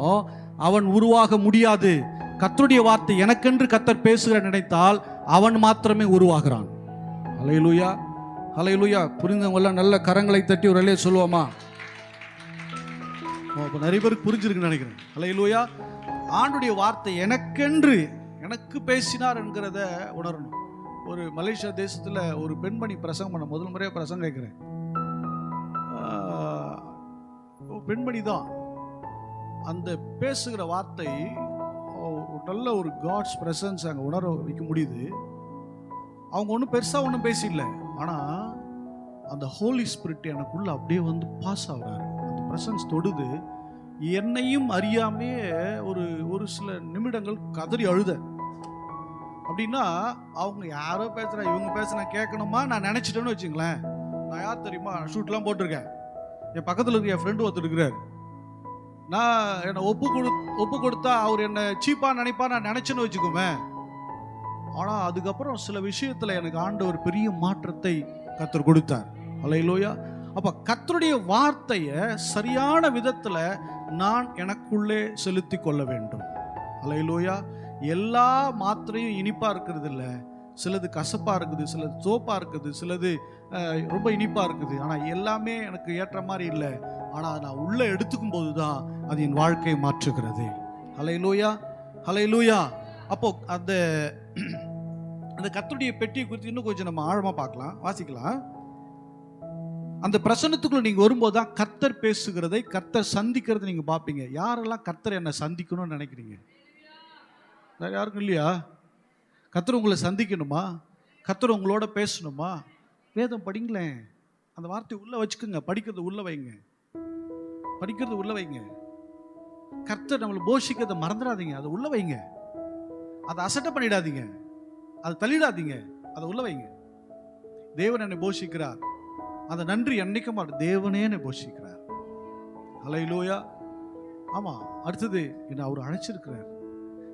அவன் உருவாக முடியாது. கர்த்தருடைய வார்த்தை எனக்கென்று கர்த்தர் பேசுகிற நினைத்தால் அவன் மாத்திரமே உருவாகிறான். ஹல்லேலூயா, ஹல்லேலூயா. புரிந்தவங்க எல்லாம் நல்ல கரங்களை தட்டி ஒரு அலையை சொல்லுவோமா? நிறைய பேருக்கு புரிஞ்சிருக்குன்னு நினைக்கிறேன். ஹல்லேலூயா. ஆண்டுடைய வார்த்தை எனக்கென்று எனக்கு பேசினார் என்கிறத உணரணும். ஒரு மலேசியா தேசத்தில் ஒரு பெண்மணி பிரசங்கம் பண்ண முதல் முறையாக பிரசங்கம் கேட்குறேன். பெண்மணி தான் அந்த பேசுகிற வார்த்தை நல்ல ஒரு காட்ஸ் பிரசன்ஸ் அங்கே உணர வைக்க முடியுது. அவங்க ஒன்றும் பெருசாக ஒன்றும் பேசிடல, ஆனால் அந்த ஹோலி ஸ்பிரிட் எனக்குள்ள அப்படியே வந்து பாஸ் ஆகுறாரு. அந்த பிரசன்ஸ் தொடுது. என்னையும் அறியாமே ஒரு சில நிமிடங்கள் கதறி அழுத. அப்படின்னா அவங்க யாரோ பேசுகிறா, இவங்க பேசுனா கேட்கணுமா நான் நினச்சிட்டேன்னு வச்சுங்களேன். நான் யார் தெரியுமா, ஷூட்லாம் போட்டிருக்கேன். என் பக்கத்தில் இருக்க என் ஃப்ரெண்டு ஒருத்தர் இருக்கிறார். நான் என்னை ஒப்பு கொடுத்தா அவர் என்னை சீப்பா நினைப்பா நான் நினைச்சேன்னு வச்சுக்கோமே. ஆனா அதுக்கப்புறம் சில விஷயத்துல எனக்கு ஆண்டவர் பெரிய மாற்றத்தை கர்த்தர் கொடுத்தார். அல்லேலூயா. அப்ப கர்த்தருடைய வார்த்தையை சரியான விதத்துல நான் எனக்குள்ளே செலுத்தி கொள்ள வேண்டும். அல்லேலூயா. எல்லா மாத்திரையும் இனிப்பா இருக்கிறது இல்லை, சிலது கசப்பா இருக்குது, சிலது சோப்பா இருக்குது, சிலது ரொம்ப இனிப்பா இருக்குது. ஆனா எல்லாமே எனக்கு ஏற்ற மாதிரி இல்லை. ஆனா நான் உள்ள எடுத்துக்கும் போதுதான் அது என் வாழ்க்கையை மாற்றுகிறது. ஹல்லேலூயா, ஹல்லேலூயா. அப்போ அந்த கர்த்தருடைய பெட்டியை குறித்து இன்னும் கொஞ்சம் நம்ம ஆழமா பார்க்கலாம், வாசிக்கலாம். அந்த பிரசன்னத்துக்குள்ள நீங்க வரும்போது தான் கர்த்தர் பேசுகிறதை, கர்த்தர் சந்திக்கிறதை நீங்க பார்ப்பீங்க. யாரெல்லாம் கர்த்தர் என்ன சந்திக்கணும்னு நினைக்கிறீங்க? யாருக்கும் இல்லையா? கர்த்தர் உங்களை சந்திக்கணுமா? கர்த்தர் உங்களோட பேசணுமா? வேதம் படிங்களேன், அந்த வார்த்தையை உள்ள வச்சுக்கோங்க, படிக்கிறது உள்ள வைங்க, படிக்கிறது உள்ள வைங்க. கர்த்தர் நம்மளை போஷிக்கிறத மறந்துடாதீங்க, அதை உள்ள வைங்க. அதை அசட்டை பண்ணிடாதீங்க, அதை தள்ளிடாதீங்க, அதை உள்ள வைங்க. தேவன் என்னை போஷிக்கிறார், அந்த நன்றி என்னைக்க மாட்டேன், தேவனே என்னை போஷிக்கிறார். ஹல்லேலூயா. ஆமா. அடுத்தது என்ன அவர் அழைச்சிருக்கிறார்,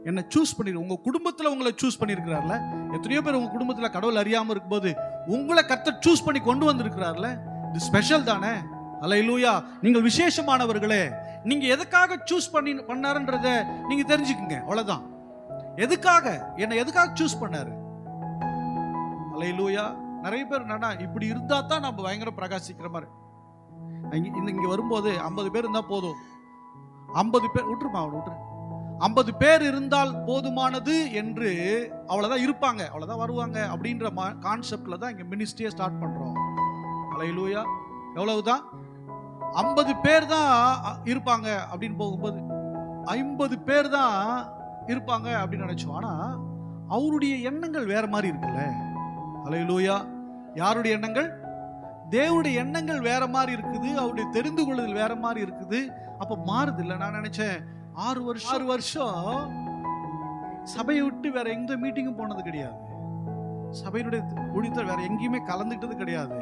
என்னை சூஸ் பண்ணி, உங்க குடும்பத்துல உங்களை சூஸ் பண்ணியிருக்கிறார்ல. எத்தனையோ பேர் உங்க குடும்பத்துல கடவுள் அறியாம இருக்கும்போது உங்களை கர்த்தர் சூஸ் பண்ணி கொண்டு வந்திருக்கிறார்ல. இது ஸ்பெஷல் தானே. ஹல்லேலூயா. நீங்கள் விசேஷமானவர்களே. நீங்க எதுக்காக சூஸ் பண்ணாருன்றத நீங்க தெரிஞ்சுக்குங்க, அவ்வளவுதான். எதுக்காக என்னை எதுக்காக சூஸ் பண்ணாரு? ஹல்லேலூயா. நிறைய பேர் என்னன்னா இப்படி இருந்தா தான் நம்ம பயங்கர பிரகாசிக்கிற மாதிரி. இங்க வரும்போது 50 பேர் இருந்தா போதும், 50 பேர் விட்டுருமா, அவனை விட்டுரு, 50 பேர் இருந்தால் போதுமானது என்று அவ்வளவுதான் இருப்பாங்க, அவ்வளவுதான் வருவாங்க அப்படின்ற கான்செப்ட்ல தான் இங்க மினிஸ்ட்ரியை ஸ்டார்ட் பண்றோம். ஹல்லேலூயா. எவ்வளவுதான்? 50 பேர் தான் இருப்பாங்க அப்படின்னு போகும்போது 50 பேர் தான் இருப்பாங்க அப்படின்னு நினைச்சோம். ஆனா அவருடைய எண்ணங்கள் வேற மாதிரி இருக்குல்ல. ஹல்லேலூயா. யாருடைய எண்ணங்கள்? தேவனுடைய எண்ணங்கள் வேற மாதிரி இருக்குது, அவருடைய தெரிந்து கொள்ளுதல் வேற மாதிரி இருக்குது. அப்ப மாறுது இல்லை. நான் நினைச்சேன் 6 வருஷம் சபையை விட்டு வேற எந்த மீட்டிங்கும் போனது கிடையாது, சபையினுடைய ஊழியத்தில் வேற எங்கேயுமே கலந்துக்கிட்டது கிடையாது,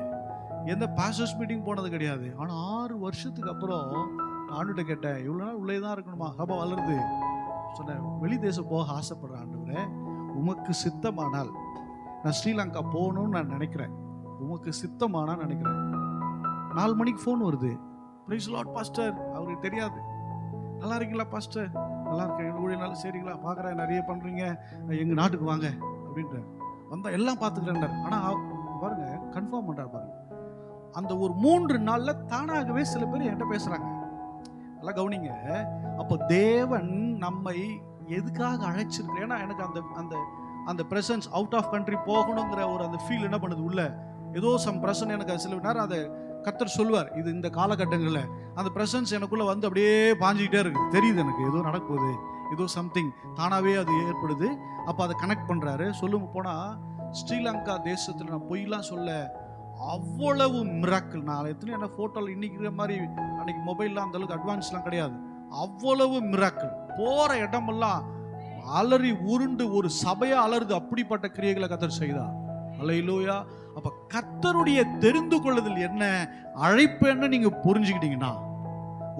எந்த பாஸ்டர்ஸ் மீட்டிங் போனது கிடையாது. ஆனா 6 வருஷத்துக்கு அப்புறம் ஆண்டுகிட்ட கேட்டேன், இவ்வளவு நாள் உள்ளே தான் இருக்கணுமா, சபை வளருது. சொன்னேன், வெளி தேசம் போக ஆசைப்படுறேன் ஆண்டவரே, உமக்கு சித்தமானால் நான் ஸ்ரீலங்கா போகணும்னு நான் நினைக்கிறேன், உமக்கு சித்தமானா நினைக்கிறேன். 4 மணிக்கு ஃபோன் வருது, பிரைஸ் லார்ட் பாஸ்டர். அவருக்கு தெரியாது. நல்லா இருக்கீங்களா பாஸ்டர்? நல்லா இருக்கேன். எங்கள் ஊழியனால சரிங்களா, பார்க்குறேன், நிறைய பண்ணுறீங்க, எங்கள் நாட்டுக்கு வாங்க அப்படின்ற வந்தால் எல்லாம் பார்த்துக்கிறேன். ஆனால் பாருங்க, கன்ஃபார்ம் பண்ணுறாரு பாருங்க. அந்த ஒரு 3 நாளில் தானாகவே சில பேர் என்கிட்ட பேசுகிறாங்க. நல்லா கவனிங்க. அப்போ தேவன் நம்மை எதுக்காக அழைச்சிருக்கு? ஏன்னா எனக்கு அந்த அந்த அந்த பிரசன்ஸ் அவுட் ஆஃப் கண்ட்ரி போகணுங்கிற ஒரு அந்த ஃபீல் என்ன பண்ணுது உள்ள, ஏதோ சம் பிரசன் எனக்கு சில நேரம் அதை கர்த்தர் சொல்லுவார். இது இந்த காலகட்டங்களில் அந்த பிரசன்ஸ் எனக்குள்ள வந்து அப்படியே பாஞ்சிக்கிட்டே இருக்கு, தெரியுது எனக்கு ஏதோ நடக்குது, ஏதோ சம்திங் தானாகவே அது ஏற்படுது. அப்போ அதை கனெக்ட் பண்ணுறாரு. சொல்லும் போனால் ஸ்ரீலங்கா தேசத்தில் நான் பொய்லாம் சொல்ல, அவ்வளவு மிராக்கிள். நான் எத்தனை என்ன ஃபோட்டோவில் இன்னைக்கு மாதிரி அன்னைக்கு மொபைல்லாம் அந்த அளவுக்கு அட்வான்ஸ்லாம் கிடையாது. அவ்வளவு மிராக்கிள். போகிற இடமெல்லாம் அலறி உருண்டு ஒரு சபையா அலருது. அப்படிப்பட்ட கிரியைகளை கர்த்தர் செய்தார். ஹல்லேலூயா. அப்ப கர்த்தருடைய தெரிந்து கொள்ளுதல் என்ன, அழைப்பு என்ன நீங்க புரிஞ்சுக்கிட்டீங்கன்னா,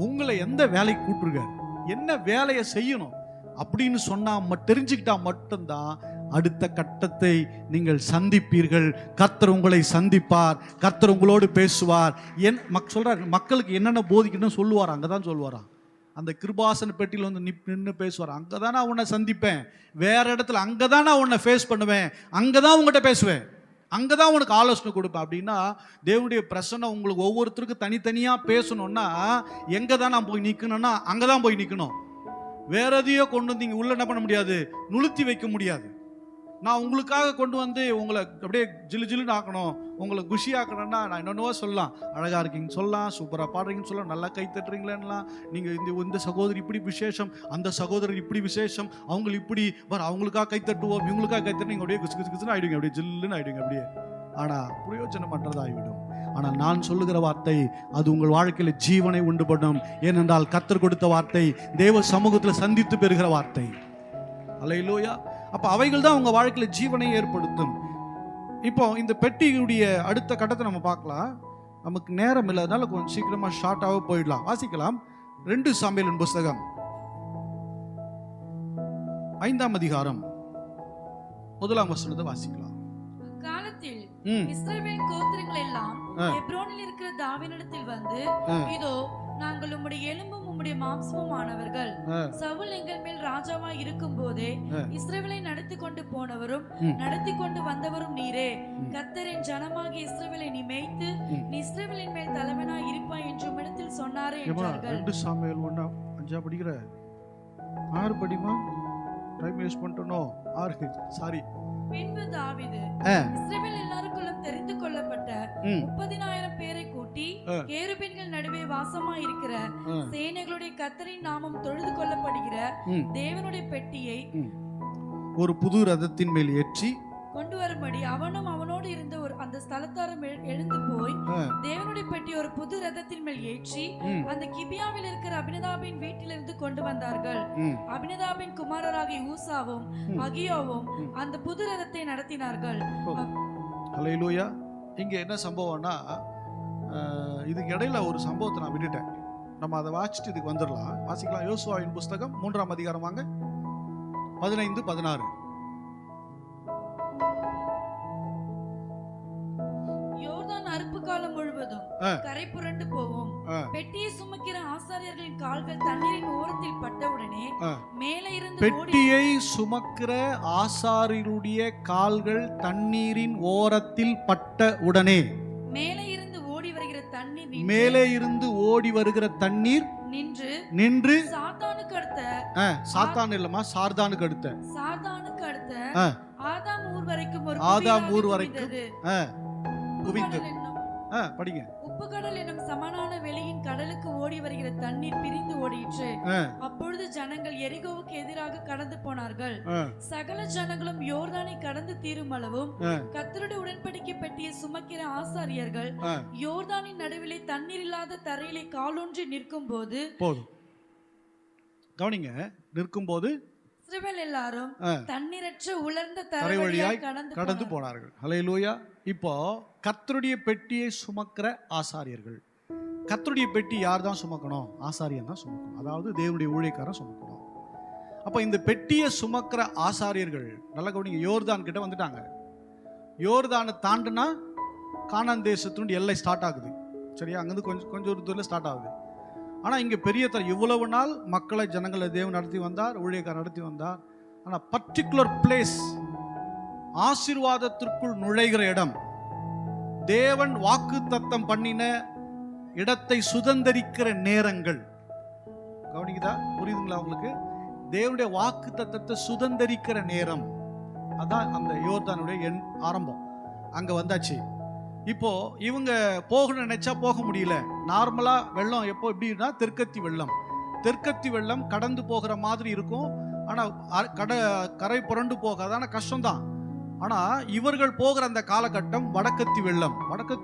உங்களை எந்த வேலைக்கு கூப்பிட்டுருக்காரு, என்ன வேலையை செய்யணும் அப்படின்னு சொன்னா தெரிஞ்சுக்கிட்டா மட்டும்தான் அடுத்த கட்டத்தை நீங்கள் சந்திப்பீர்கள். கர்த்தர் உங்களை சந்திப்பார், கர்த்தர் உங்களோடு பேசுவார். சொல்றாரு, மக்களுக்கு என்னென்ன போதிக்கணும்னு சொல்லுவார், அங்கதான் சொல்லுவாராம். அந்த கிருபாசன பெட்டியில் வந்து நின்று பேசுவார். அங்கதான் நான் உன்னை சந்திப்பேன், வேற இடத்துல அங்கதான் நான் உன்னை ஃபேஸ் பண்ணுவேன், அங்கதான் உங்ககிட்ட பேசுவேன், அங்கதான் உனக்கு ஆலோசனை கொடுப்பேன் அப்படின்னா, தேவனுடைய பிரசன்னம் உங்களுக்கு ஒவ்வொருத்தருக்கும் தனித்தனியா பேசணும்னா எங்க தான் நான் போய் நிக்கணும்னா அங்கதான் போய் நிக்கணும். வேற எதையோ கொண்டு வந்து இங்க உள்ள என்ன பண்ண முடியாது, நுழுத்தி வைக்க முடியாது. நான் உங்களுக்காக கொண்டு வந்து உங்களை அப்படியே ஜில்லு ஜில்லுன்னு ஆக்கணும், உங்களை குஷி ஆக்கணும்னா நான் என்னென்னவோ சொல்லலாம், அழகா இருக்கீங்கன்னு சொல்லலாம், சூப்பராக பாடுறீங்கன்னு சொல்லலாம், நல்லா கை தட்டுறீங்களேன்னலாம். நீங்கள் இந்த சகோதரி இப்படி விசேஷம், அந்த சகோதரர் இப்படி விசேஷம், அவங்க இப்படி அவங்களுக்காக கை தட்டுவோம், இவங்களுக்காக கை தட்டு, நீங்கள் அப்படியே குசு குசு குசுன்னு ஆயிடுங்க, அப்படியே ஜில்லுன்னு ஆயிடுங்க அப்படியே. ஆனால் பிரயோஜனம் பண்ணுறதாகிவிடும். ஆனால் நான் சொல்லுகிற வார்த்தை அது உங்கள் வாழ்க்கையில் ஜீவனை உண்டு பண்ணும். ஏனென்றால் கர்த்தர் கொடுத்த வார்த்தை தேவ சமூகத்தில் சந்தித்து பெறுகிற வார்த்தை. அல்லேலூயா. அப்போ அவைகள் தான் உங்கள் வாழ்க்கையில் ஜீவனை ஏற்படுத்தும். இப்போ இந்த பெட்டியுடைய அடுத்த கட்டத்தை நம்ம பார்க்கலாம். நமக்கு நேரம் இல்லாதனால கொஞ்சம் சீக்கிரமாக ஷார்ட்டாக போயிடலாம். வாசிக்கலாம். 2 சாமுவேலின் புஸ்தகம் 5ஆம் அதிகாரம் 1ஆம் வசனத்தை வாசிக்கலாம். காலத்தில் இஸ்ரவேல் கோத்திரங்கள் எல்லாம் எப்ரோனில் இருக்கிற தாவீதினிடத்தில் வந்து, இதோ நாங்கள் உம்முடைய எலும்பும் உம்முடைய மாம்சமும் ஆனவர்கள். சவுல் எங்கள் மேல் ராஜாவாய் இருக்கும் போதே இஸ்ரவேலை நடத்தி கொண்டு போனவரும் நடத்தி கொண்டு வந்தவரும் நீரே. கர்த்தரின் ஜனமாகிய இஸ்ரவேலை நீ மேய்த்து நீ இஸ்ரவேலின் மேல் தலைவனாய் இருப்பாய் என்று உம்மிடத்தில் சொன்னாரே என்றார்கள். 2 சாமுவேல் 1:5 படிக்கிற 6 படிமா டைம் வேஸ்ட் பண்ணிட்டனோ 6 சாரி. பின்பு தாவீது இஸ்ரவேல் எல்லாருக்குள்ளும் தெரிந்து கொள்ளப்பட்ட 30,000 பேரை கூட்டி கேருபீன்கள் நடுவே வாசமாய் இருக்கிற சேனைகளுடைய கர்த்தரின் நாமம் தொழுது கொள்ளப்படுகிற தேவனுடைய பெட்டியை ஒரு புது ரதத்தின் மேல் ஏற்றி கொண்டு வரும்படி அவனும் அவனோடு இருந்த அந்த ஸ்தலத்தாரும் எழுந்து போய் தேவனுடைய பெட்டி ஒரு புது ரதத்தின் மேல் ஏற்றி அந்த கிபியாவில் இருக்கிற அபினதாபின் வீட்டிலிருந்து கொண்டு வந்தார்கள். அபினதாபின் குமாரராகிய ஊசாவும் அகியோவும் அந்த புது ரதத்தை நடத்தினார்கள். ஹல்லேலூயா. இங்க என்ன சம்பவம்னா, இதுக்கு இடையில ஒரு சம்பவத்தை நான் விட்டுட்டேன். நம்ம அதை வாசிச்சுட்டு இதுக்கு வந்துடலாம். வாசிக்கலாம். யோசுவாவின் புஸ்தகம் 3ஆம் அதிகாரம் வாங்க, 15, 16. அறுப்பு காலம் முழுவதும் கரை புரண்டு போவோம். பெட்டியை சுமக்கிற ஆசாரியர்களின் கால்கள் தண்ணீரின் ஓரத்தில் பட்டவுடனே மேலே இருந்து பெட்டியை சுமக்கிற ஆசாரியருடைய கால்கள் தண்ணீரின் ஓரத்தில் பட்ட உடனே மேலே இருந்து ஓடி வருகிற தண்ணீர் மேலே இருந்து ஓடி வருகிற தண்ணீர் நின்று சாத்தானுக்கு அடுத்த சாத்தான் இல்லமா சார்தானுக்கு அடுத்த ஆதாம் ஊர் வரைக்கும் குவிந்தது. படிங்க. உப்பு கடல் என்னும் சமனான வெளியின் கடலுக்கு ஓடி வருகிற தண்ணீர் பிரிந்து ஓடிற்று. அப்பொழுது ஜனங்கள் எரிகோவுக்கு எதிராக கடந்து போனார்கள். சகல ஜனங்களும் யோர்தானை கடந்து தீரும் அளவும் கர்த்தருடைய உடன்படிக்கை பெட்டியை சுமக்கிற ஆசாரியர்கள் யோர்தானின் நடுவிலே தண்ணீர் இல்லாத தரையிலே காலூன்றி நிற்கும் போது, கவனிங்க, நிற்கும் போது இஸ்ரவேல் எல்லாரும் தண்ணீரற்ற உலர்ந்த தரை வழியாய் கடந்து போனார்கள். ஹல்லேலூயா. இப்போ கர்த்தருடைய பெட்டியை சுமக்கிற ஆசாரியர்கள். கர்த்தருடைய பெட்டி யார் தான் சுமக்கணும்? ஆசாரியன் தான் சுமக்கணும். அதாவது தேவனுடைய ஊழியக்காரன் சுமக்கணும். அப்ப இந்த பெட்டியை சுமக்கிற ஆசாரியர்கள் நல்ல கவனிங்க, யோர்தான் கிட்ட வந்துட்டாங்க. யோர்தானை தாண்டினா கானான் தேசத்தினுடைய எல்லை ஸ்டார்ட் ஆகுது. சரியா? அங்கிருந்து கொஞ்சம் ஒரு தூரம் ஸ்டார்ட் ஆகுது. ஆனா இங்க பெரிய இவ்வளவு நாள் மக்களை ஜனங்களை தேவன் நடத்தி வந்தார், ஊழியக்காரர் நடத்தி வந்தார். ஆனா பர்டிகுலர் பிளேஸ், ஆசீர்வாதத்திற்குள் நுழைகிற இடம், தேவன் வாக்குத்தத்தம் பண்ணின இடத்தை சுதந்தரிக்கிற நேரங்கள். கவனிக்குதா? புரியுதுங்களா உங்களுக்கு? தேவனுடைய வாக்குத்தத்தத்தை சுதந்தரிக்கிற நேரம், அதான் அந்த யோர்தானுடைய ஆரம்பம். அங்க வந்தாச்சு. இப்போ இவங்க போகணும்னு நினைச்சா போக முடியல. நார்மலா வெள்ளம் எப்போ எப்படின்னா தெற்கத்தி வெள்ளம் கடந்து போகிற மாதிரி இருக்கும். ஆனா கரை புரண்டு போகாதான கஷ்டம்தான். ஆனா இவர்கள் போகிற அந்த காலகட்டம் வடக்கத்தி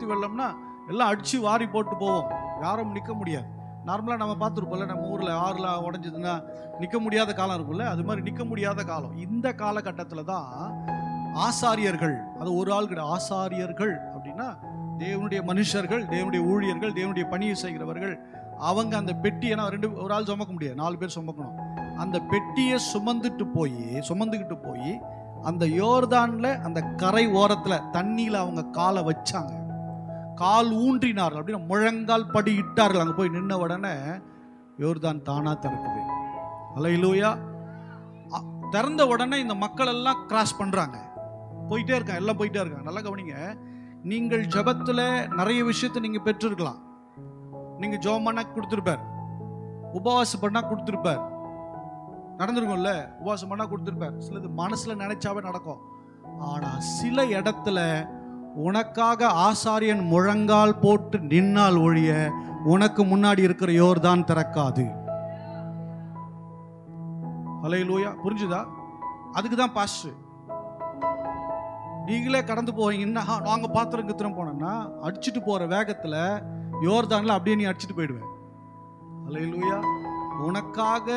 வெள்ளம்னா எல்லாம் அடிச்சு வாரி போட்டு போவோம், யாரும் நிக்க முடியாது. நார்மலா நம்ம பார்த்துருப்போம்ல, நம்ம ஊர்ல ஆறுல உடஞ்சதுன்னா நிக்க முடியாத காலம் இருக்கும்ல, அது மாதிரி நிக்க முடியாத காலம். இந்த காலகட்டத்துல தான் ஆசாரியர்கள், அது ஒரு ஆள் கிடையாது, ஆசாரியர்கள் அப்படின்னா தேவனுடைய மனுஷர்கள், தேவனுடைய ஊழியர்கள், தேவனுடைய பணியை செய்கிறவர்கள். அவங்க அந்த பெட்டியை ஒரு ஆள் சுமக்க முடியாது, 4 பேர் சுமக்கணும். அந்த பெட்டியை சுமந்துக்கிட்டு போய் அந்த யோர்தான்ல அந்த கரை ஓரத்துல தண்ணியில அவங்க காலை வச்சாங்க, கால் ஊன்றினார்கள், அப்படின்னு முழங்கால் படி இட்டார்கள். அங்க போய் நின்ன உடனே யோர்தான் தானா திறக்குது. அல்லேலூயா. திறந்த உடனே இந்த மக்கள் எல்லாம் கிராஸ் பண்றாங்க, போயிட்டே இருக்காங்க, எல்லாம் போயிட்டே இருக்காங்க. நல்லா கவனிங்க, நீங்கள் ஜபத்துல நிறைய விஷயத்தை நீங்க பெற்றிருக்கலாம். நீங்க ஜெபம் பண்ணா கொடுத்திருப்பார், உபவாசம் பண்ணா கொடுத்திருப்பார், நடந்திருக்கும்ல, உபவாசம் பண்ணா கொடுத்திருப்பார். சிலது மனசுல நினைச்சாவே நடக்கும். ஆனா சில இடத்துல உனக்காக ஆசாரியன் முழங்கால் போட்டு நின்னால் ஒழிய உனக்கு முன்னாடி இருக்கிற யோர்தான் திறக்காது. ஹல்லேலூயா. புரிஞ்சுதா? அதுக்குதான் பாஸ்டர், நீங்களே கடந்து போவீங்கன்னா நாங்க பாத்திரம் கித்திரம் போனோம்னா அடிச்சுட்டு போற வேகத்துல யோர்தான்ல அப்படியே நீ அடிச்சுட்டு போயிடுவேன். ஹல்லேலூயா. உனக்காக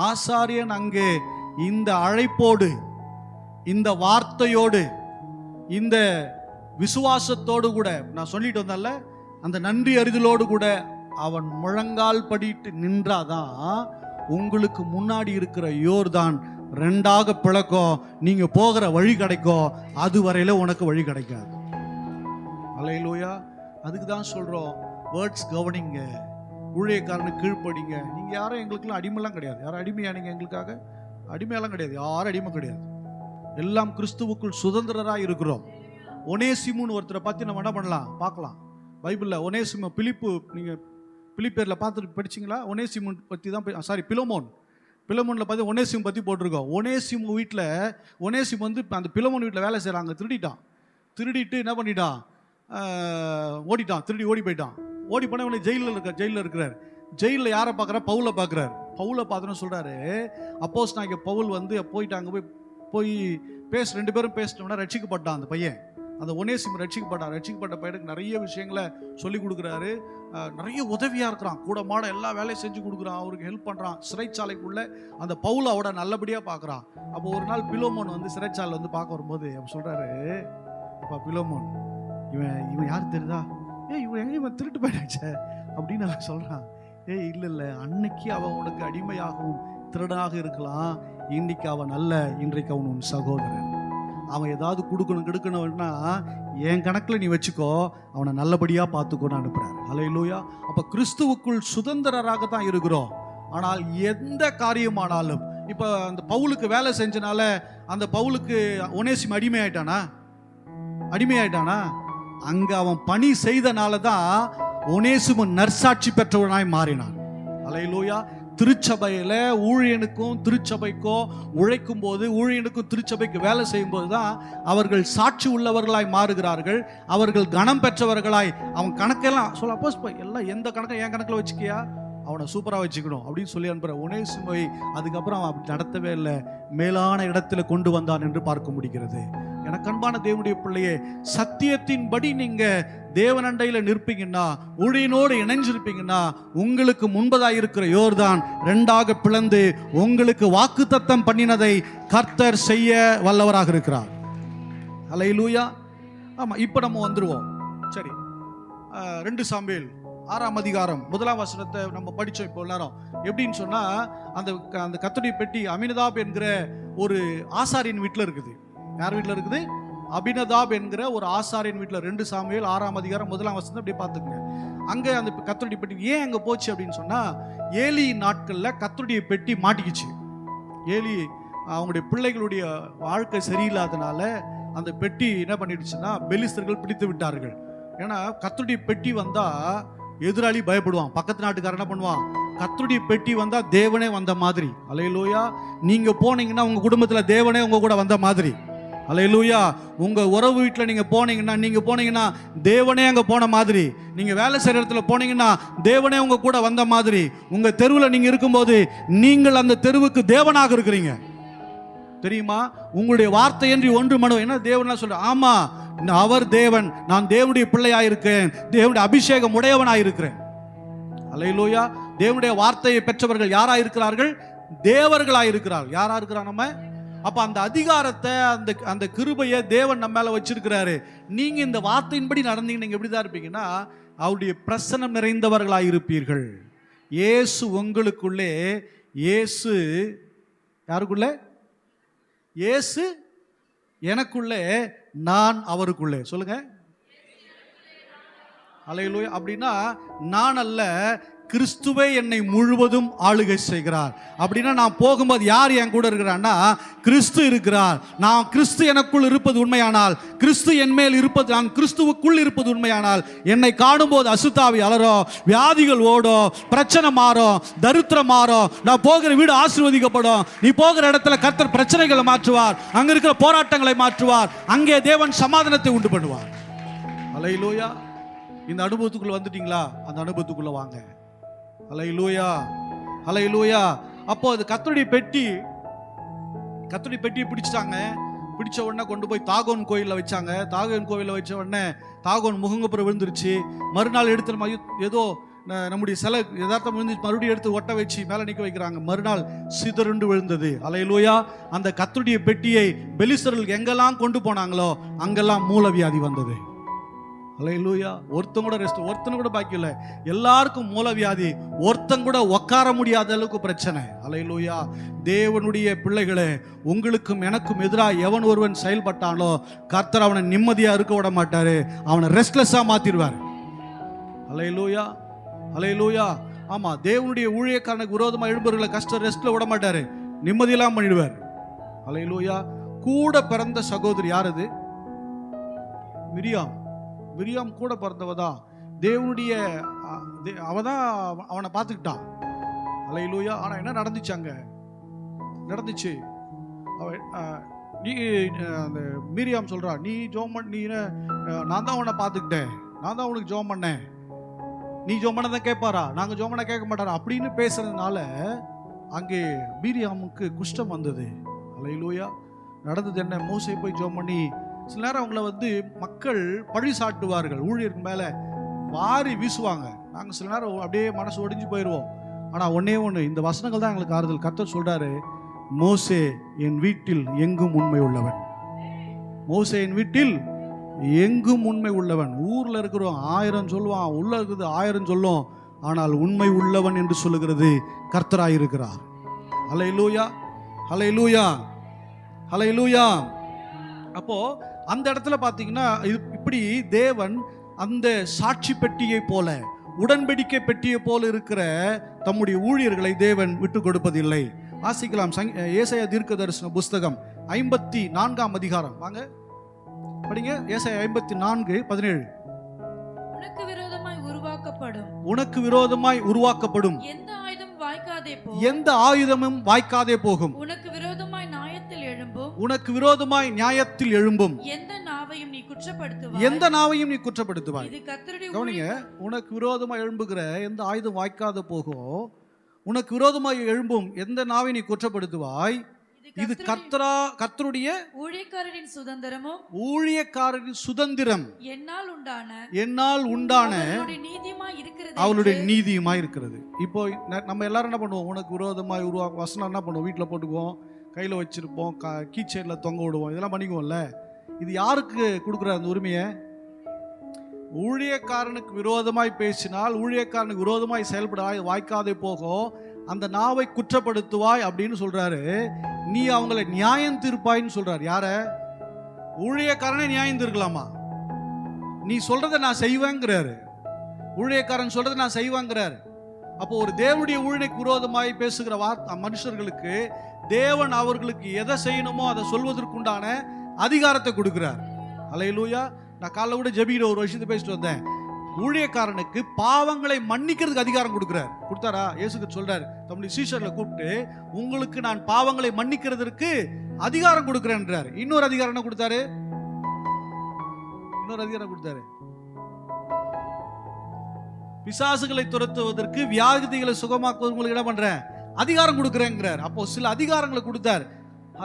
ஆசாரியன் அங்கே இந்த அழைப்போடு, இந்த வார்த்தையோடு, இந்த விசுவாசத்தோடு கூட, நான் சொல்லிட்டு வந்தேன்ல, அந்த நன்றி அறிதலோடு கூட அவன் முழங்கால் படிட்டு நின்றாதான் உங்களுக்கு முன்னாடி இருக்கிற யோர்தான் ரெண்டாக பிளக்கும், நீங்க போகிற வழி கிடைக்கும். அது வரையில உனக்கு வழி கிடைக்காது. அல்லேலூயா. அதுக்கு தான் சொல்றோம், வேர்ட்ஸ் கவனிங்க, ஊழியக்காரனுக்கு கீழ்ப்படிங்க. நீங்க யாரும் எங்களுக்குலாம் அடிமைலாம் கிடையாது. யாரும் அடிமையானீங்க? எங்களுக்காக அடிமையெல்லாம் கிடையாது. யாரும் அடிமை கிடையாது. எல்லாம் கிறிஸ்துவுக்குள் சுதந்திரராக இருக்கிறோம். ஒனேசிமுன்னு ஒருத்தரை பார்த்து நம்ம என்ன பண்ணலாம் பார்க்கலாம். பைபிளில் ஒனேசிமு, பிலிப்பு, நீங்கள் பிலிப்பேரில் பார்த்துட்டு படிச்சிங்களா? ஒனேசிமுன் பற்றி தான், சாரி பிலமோன், பிலமோனில் பார்த்து ஒனேசிம் பற்றி போட்டிருக்கோம். ஒனேசிம் வீட்டில், ஒனேசிம் வந்து அந்த பிலமோன் வீட்டில் வேலை செய்கிறாங்க. திருடிட்டு என்ன பண்ணிட்டான், ஓடிட்டான், திருடி ஓடி போயிட்டான். ஓடி போன உடனே ஜெயிலில் இருக்கிறார். ஜெயிலில் யாரை பார்க்குறார்? பவுலை பார்க்குறார். பவுலை பார்த்துன்னு சொல்கிறாரு, அப்போஸ் நான் இங்கே பவுல் வந்து போயிட்டாங்க, போய் ரெண்டு பேரும் பேசிட்டோம்னா ரட்சிக்கப்பட்டான் அந்த பையன். அந்த ஒனேசிம் ரட்சிக்கப்பட்டான். ரட்சிக்கப்பட்ட பையனுக்கு நிறைய விஷயங்களை சொல்லி கொடுக்குறாரு. நிறைய உதவியாக இருக்கிறான். கூட மாட எல்லா வேலையும் செஞ்சு கொடுக்குறான், அவருக்கு ஹெல்ப் பண்ணுறான். சிறைச்சாலைக்குள்ளே அந்த பவுலை அவட நல்லபடியாக பார்க்குறான். அப்போ ஒரு நாள் பிலோமோன் வந்து சிறைச்சாலை வந்து பார்க்க வரும்போது அவர் சொல்கிறாரு, அப்பா பிலோமோன், இவன் யார் தெரியுதா? இவன் திருட்டு போயிட்டாச்சே அப்படின்னு அவன் சொல்கிறான். இல்லை, அன்னைக்கு அவன் உனக்கு அடிமையாகவும் திருடனாக இருக்கலாம், இன்னைக்கு அவன் அல்ல, இன்றைக்கு அவன் உன் சகோதரன். அவன் ஏதாவது கொடுக்கணும்னா என் கணக்கில் நீ வச்சுக்கோ, அவனை நல்லபடியாக பார்த்துக்கோன்னு அனுப்புகிறார். அல்லேலூயா. அப்போ கிறிஸ்துவுக்குள் சுதந்திரராக தான் இருக்கிறோம். ஆனால் எந்த காரியமானாலும், இப்போ அந்த பவுலுக்கு வேலை செஞ்சனால அந்த பவுலுக்கு ஒனேசிம் அடிமையாயிட்டானா? அங்கே அவன் பணி செய்தனால தான் ஒனேசிம் நற்சாட்சி பெற்றவனாய் மாறினான். அல்லேலூயா. திருச்சபையில் ஊழியனுக்கும் திருச்சபைக்கும் உழைக்கும் போது, ஊழியனுக்கும் திருச்சபைக்கு வேலை செய்யும் போது தான் அவர்கள் சாட்சி உள்ளவர்களாய் மாறுகிறார்கள். அவர்கள் கனம் பெற்றவர்களாய். அவன் கணக்கெல்லாம் சொல்ல, அப்போஸ் எல்லாம் எந்த கணக்கை என் கணக்கில் வச்சுக்கியா, அவனை சூப்பராக வச்சுக்கணும் அப்படின்னு சொல்லி அனுப்புகிற ஒனேசிமை அதுக்கப்புறம் அவன் அப்படி நடத்தவே இல்லை, மேலான இடத்துல கொண்டு வந்தான் என்று பார்க்க முடிகிறது. எனக்கு அன்பான தேவனுடைய பிள்ளையே, சத்தியத்தின்படி நீங்க தேவனண்டையில நிற்பீங்கன்னா, ஊழியனோடு இணைஞ்சிருப்பீங்கன்னா, உங்களுக்கு முன்பதாக இருக்கிற யோர்தான் ரெண்டாக பிளந்து உங்களுக்கு வாக்குத்தத்தம் பண்ணினதை கர்த்தர் செய்ய வல்லவராக இருக்கிறார். அல்லேலூயா. ஆமா, இப்ப நம்ம வந்துருவோம். சரி, 2 சாமுவேல் 6ஆம் அதிகாரம் 1ஆம் வசனத்தை நம்ம படிச்சோம் இப்போ எல்லாரும். எப்படின்னு சொன்னா, அந்த கர்த்தருடைய பெட்டி அமினதாப் என்கிற ஒரு ஆசாரியின் வீட்டில் இருக்குது. யார் வீட்டில் இருக்குது? அபினதாப் என்கிற ஒரு ஆசாரியின் வீட்டில். 2 சாமுவேல் 6ஆம் அதிகாரம் 1ஆம் வசனம் அப்படியே பார்த்துக்கங்க. அங்கே அந்த கர்த்தருடைய பெட்டி ஏன் அங்கே போச்சு அப்படின்னு சொன்னா, ஏலி நாட்களில் கர்த்தருடைய பெட்டி மாட்டிக்கிச்சு. ஏலி அவங்களுடைய பிள்ளைகளுடைய வாழ்க்கை சரியில்லாதனால அந்த பெட்டி என்ன பண்ணிடுச்சுன்னா, பெலிஸ்தர்கள் பிடித்து விட்டார்கள். ஏன்னா கர்த்தருடைய பெட்டி வந்தா எதிராளி பயப்படுவான். பக்கத்து நாட்டுக்காரன் என்ன பண்ணுவான், கர்த்தருடைய பெட்டி வந்தா தேவனே வந்த மாதிரி. அல்லேலூயா. நீங்க போனீங்கன்னா உங்க குடும்பத்துல தேவனே உங்க கூட வந்த மாதிரி. அல்லேலூயா. உங்க உறவு வீட்டில் நீங்க போனீங்கன்னா தேவனே அங்க போன மாதிரி. நீங்க வேலை செய்யற இடத்துல போனீங்கன்னா தேவனே உங்க கூட வந்த மாதிரி. உங்க தெருவில் நீங்க இருக்கும்போது நீங்கள் அந்த தெருவுக்கு தேவனாக இருக்கிறீங்க. தெரியுமா? உங்களுடைய வார்த்தை என்று ஒன்று மனு என்ன தேவனா சொல்ற, ஆமா அவர் தேவன், நான் தேவனுடைய பிள்ளையாயிருக்கிறேன், தேவனுடைய அபிஷேகம் உடையவனாயிருக்கிறேன். அல்லேலூயா. தேவனுடைய வார்த்தையை பெற்றவர்கள் யாரா இருக்கிறார்கள்? தேவர்களாயிருக்கிறார்கள். யாரா இருக்கிறார்? நம்ம. அப்ப அந்த அதிகாரத்தை, அந்த கிருபையை தேவன் நம்ம மேல வச்சிருக்கிறாரு. நீங்க இந்த வார்த்தையின்படி நடந்தீங்கன்னா நீங்க எப்படிதான் இருப்பீங்கன்னா, அவருடைய பிரசன்னம் நிறைந்தவர்களாய் இருப்பீர்கள். இயேசு உங்களுக்குள்ளே, இயேசு யாருக்குள்ளே? இயேசு எனக்குள்ளே, நான் அவருக்குள்ளே. சொல்லுங்க. அல்லேலூயா. அப்படின்னா நான் அல்ல, கிறிஸ்துவே என்னை முழுவதும் ஆளுகை செய்கிறார். அப்படின்னா நான் போகும்போது யார் என் கூட இருக்கிறான்னா, கிறிஸ்து இருக்கிறார். நான் கிறிஸ்து எனக்குள் இருப்பது உண்மையானால், கிறிஸ்து என் மேல் இருப்பது, நான் கிறிஸ்துவுக்குள் இருப்பது உண்மையானால், என்னை காணும்போது அசுத்தாவி அலரும், வியாதிகள் ஓடும், பிரச்சனை மாறும், தரித்திரம் மாறும், நான் போகிற வீடு ஆசீர்வதிக்கப்படும். நீ போகிற இடத்துல கர்த்தர் பிரச்சனைகளை மாற்றுவார், அங்க இருக்கிற போராட்டங்களை மாற்றுவார், அங்கே தேவன் சமாதானத்தை உண்டு பண்ணுவார். அல்லேலூயா. இந்த அனுபவத்துக்குள்ள வந்துட்டீங்களா? அந்த அனுபவத்துக்குள்ள வாங்க. அல்லேலூயா. அல்லேலூயா. அப்போ அது கர்த்தருடைய பெட்டியை பிடிச்சிட்டாங்க. பிடிச்ச உடனே கொண்டு போய் தாகோன் கோயிலில் வச்சாங்க. தாகோன் கோயிலில் வச்ச உடனே தாகோன் முகங்குப்புறம் விழுந்துருச்சு. மறுநாள் எடுத்து ஏதோ நம்முடைய சிலை யதார்த்தம் விழுந்து மறுபடியும் எடுத்து ஒட்ட வச்சு மேலே நிற்க வைக்கிறாங்க. மறுநாள் சிதறுண்டு விழுந்தது. அல்லேலூயா. அந்த கர்த்தருடைய பெட்டியை பெலிஸ்தர்கள் எங்கெல்லாம் கொண்டு போனாங்களோ அங்கெல்லாம் மூலவியாதி வந்தது. அல்லேலூயா. ஒருத்தன் கூட ரெஸ்ட், ஒருத்தன் கூட பாக்கி இல்லை. எல்லாருக்கும் மூலவியாதி, ஒருத்தன் கூட உட்கார முடியாத அளவுக்கு பிரச்சனை. அல்லேலூயா. தேவனுடைய பிள்ளைகளே, உங்களுக்கும் எனக்கும் எதிராக எவன் ஒருவன் செயல்பட்டானோ கர்த்தர் அவனை நிம்மதியா இருக்க விட மாட்டாரு, அவனை ரெஸ்ட்லெஸ்ஸா மாத்திடுவார். அல்லேலூயா, அல்லேலூயா. ஆமா, தேவனுடைய ஊழியக்காரனுக்கு விரோதமா எழும்புறவர்களை கஷ்டம் ரெஸ்ட்ல விட மாட்டாரு, நிம்மதியெல்லாம் பண்ணிடுவார். அல்லேலூயா. கூட பிறந்த சகோதரி யார் அது? மிரியாம். மிரியாம் கூட பிறந்தவதான். தேவனுடைய அவதான் அவனை பார்த்துக்கிட்டான். அல்லேலூயா. ஆனா என்ன நடந்துச்சு அங்க? நடந்துச்சு, நீ அந்த மிரியாம் சொல்றா, நீ ஜோம் பண்ண, நீ நான் தான் அவனை பார்த்துக்கிட்டேன், நான் தான் அவனுக்கு ஜோம் பண்ணேன், நீ ஜோம் பண்ணதான் கேட்பாரா, நாங்க ஜோம் பண்ண கேட்க மாட்டாரா அப்படின்னு பேசுறதுனால அங்கே மிரியாமுக்கு குஷ்டம் வந்தது. அல்லேலூயா. நடந்தது என்ன? மோசே போய் ஜோம் பண்ணி, சில நேரம் அவங்கள மக்கள் பழி சாட்டுவார்கள், ஊழியருக்கு மேல வாரி வீசுவாங்க. நாங்கள் சில நேரம் அப்படியே மனசு ஒடிஞ்சு போயிடுவோம். ஆனால் ஒன்னே ஒன்று, இந்த வசனங்கள் தான் எங்களுக்கு ஆறுதல். கர்த்தர் சொல்றாரு, மோசே என் வீட்டில் எங்கும் உண்மை உள்ளவன். மோசே என் வீட்டில் எங்கும் உண்மை உள்ளவன். ஊர்ல இருக்கிறோம் 1000 சொல்லுவான், உள்ள இருக்குது 1000 சொல்லும், ஆனால் உண்மை உள்ளவன் என்று சொல்லுகிறது கர்த்தராயிருக்கிறார். அல்லேலூயா, அல்லேலூயா, அல்லேலூயா. அப்போ அந்த இடத்துல பாத்தீங்கன்னா இப்படி தேவன் அந்த சாட்சி பெட்டியை போல, உடன்படிக்கை பெட்டியை போல இருக்கிற தம்முடைய ஊழியர்களை தேவன் விட்டு கொடுப்பதில்லை. வாசிக்கலாம் ஏசாயா தீர்க்கதரிசன புஸ்தகம் 54ஆம் அதிகாரம். வாங்க படிங்க. ஏசாயா 54:17. உனக்கு விரோதமாய் உருவாக்கப்படும், உனக்கு விரோதமாய் உருவாக்கப்படும் எந்த ஆயுதம் வாய்க்காதே போகும், எந்த ஆயுதமும் வாய்க்காதே போகும். உனக்கு விரோதமாய் நியாயத்தில் எழும்பும், உனக்கு விரோதமாய் நியாயத்தில் எழும்பும் எந்த நாவையும் நீ குற்றப்படுத்துவாய், எந்த நாவையும் நீ குற்றப்படுத்துவாய். இது கர்த்தருடைய கவனிங்க, உனக்கு விரோதமாய் எழும்புகிற எந்த ஆயுதம் வாய்க்காத போகும், உனக்கு விரோதமாய் எழும்பும் எந்த நாவை நீ குற்றப்படுத்துவாய், இது கர்த்தருடைய ஊழியக்காரரின் சுதந்திரமும், ஊழியக்காரரின் சுதந்திரம், என்னால் உண்டான அவளுடைய நீதியுமாய் இருக்கிறது. இப்போ நம்ம எல்லாரும் என்ன பண்ணுவோம்? உனக்கு விரோதமாய் வசனம் என்ன பண்ணுவோம்? வீட்டில் போட்டுக்குவோம், கையில் வச்சிருப்போம், கீச்சைடில் தொங்க விடுவோம், இதெல்லாம் பண்ணிக்குவோம்ல. இது யாருக்கு கொடுக்குற அந்த உரிமையை? ஊழியக்காரனுக்கு விரோதமாய் பேசினால், ஊழியக்காரனுக்கு விரோதமாய் செயல்பட வாய்க்காதே போகும், அந்த நாவை குற்றப்படுத்துவாய் அப்படின்னு சொல்றாரு. நீ அவங்களை நியாயம் தீர்ப்பாயின்னு சொல்றாரு. யார? ஊழியக்காரனை நியாயம் தீர்க்கலாமா? நீ சொல்றதை நான் செய்வேங்கிறாரு. ஊழியக்காரன் சொல்றதை நான் செய்வாங்கிறாரு. அப்போ ஒரு தேவனுடைய ஊழியனுக்கு விரோதமாய் பேசுகிற மனுஷர்களுக்கு தேவன் அவர்களுக்கு எதை செய்யணுமோ அதை சொல்வதற்குண்டான அதிகாரத்தை கொடுக்கிறார். அல்லேலூயா. நான் காலைல கூட ஜெபிக்கிற ஒரு விஷயத்தை பேசிட்டு வந்தேன். ஊழியக்காரனுக்கு பாவங்களை மன்னிக்கிறதுக்கு அதிகாரம் கொடுத்தாரா? இயேசு சொல்றாரு, தம்முடைய சீஷர்களை கூப்பிட்டு, உங்களுக்கு நான் பாவங்களை மன்னிக்கிறதுக்கு அதிகாரம் கொடுக்கிறேன்றார். இன்னொரு அதிகாரம் என்ன கொடுத்தாரு? பிசாசுகளை துரத்துவதற்கு, வியாதிகளை சுகமாக்குவது உங்களுக்கு என்ன பண்றேன்? அதிகாரம் கொடுக்கிறேங்கிறார். அப்போ சில அதிகாரங்களை கொடுத்தார்.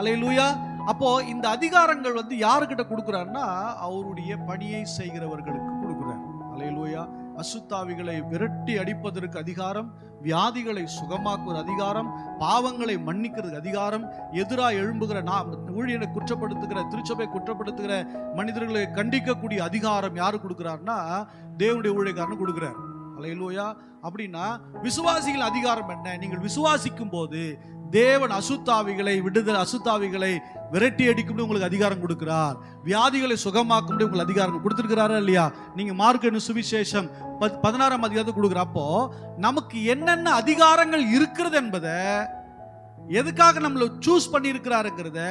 அல்லேலூயா. அப்போ இந்த அதிகாரங்கள் யாருக்கிட்ட கொடுக்கிறார்னா, அவருடைய பணியை செய்கிறவர்களுக்கு கொடுக்கிறார். அல்லேலூயா. அசுத்தாவிகளை விரட்டி அடிப்பதற்கு அதிகாரம், வியாதிகளை சுகமாக்குற அதிகாரம், பாவங்களை மன்னிக்கிறதுக்கு அதிகாரம், எதிராக எழும்புகிற ஊழியனை குற்றப்படுத்துகிற, திருச்சபை குற்றப்படுத்துகிற மனிதர்களை கண்டிக்கக்கூடிய அதிகாரம் யாரு கொடுக்கிறார்னா, தேவனுடைய ஊழியக்காரன் கொடுக்கிறார். அல்லேலூயா. அப்படின்னா விசுவாசிகள் அதிகாரம் என்ன? நீங்கள் விசுவாசிக்கும் போது தேவன் அசுத்தாவிகளை அசுத்தாவிகளை விரட்டி அடிக்கும் உங்களுக்கு அதிகாரம் கொடுக்கிறார். வியாதிகளை சுகமாக்கும் உங்களுக்கு அதிகாரம் கொடுத்திருக்கிறாரா இல்லையா? நீங்க மார்க்கு சுவிசேஷம் 16ஆம் அதிகாரத்தை கொடுக்குற. அப்போ நமக்கு என்னென்ன அதிகாரங்கள் இருக்கிறது என்பதை, எதுக்காக நம்மளை சூஸ் பண்ணி இருக்கிறாருங்கிறத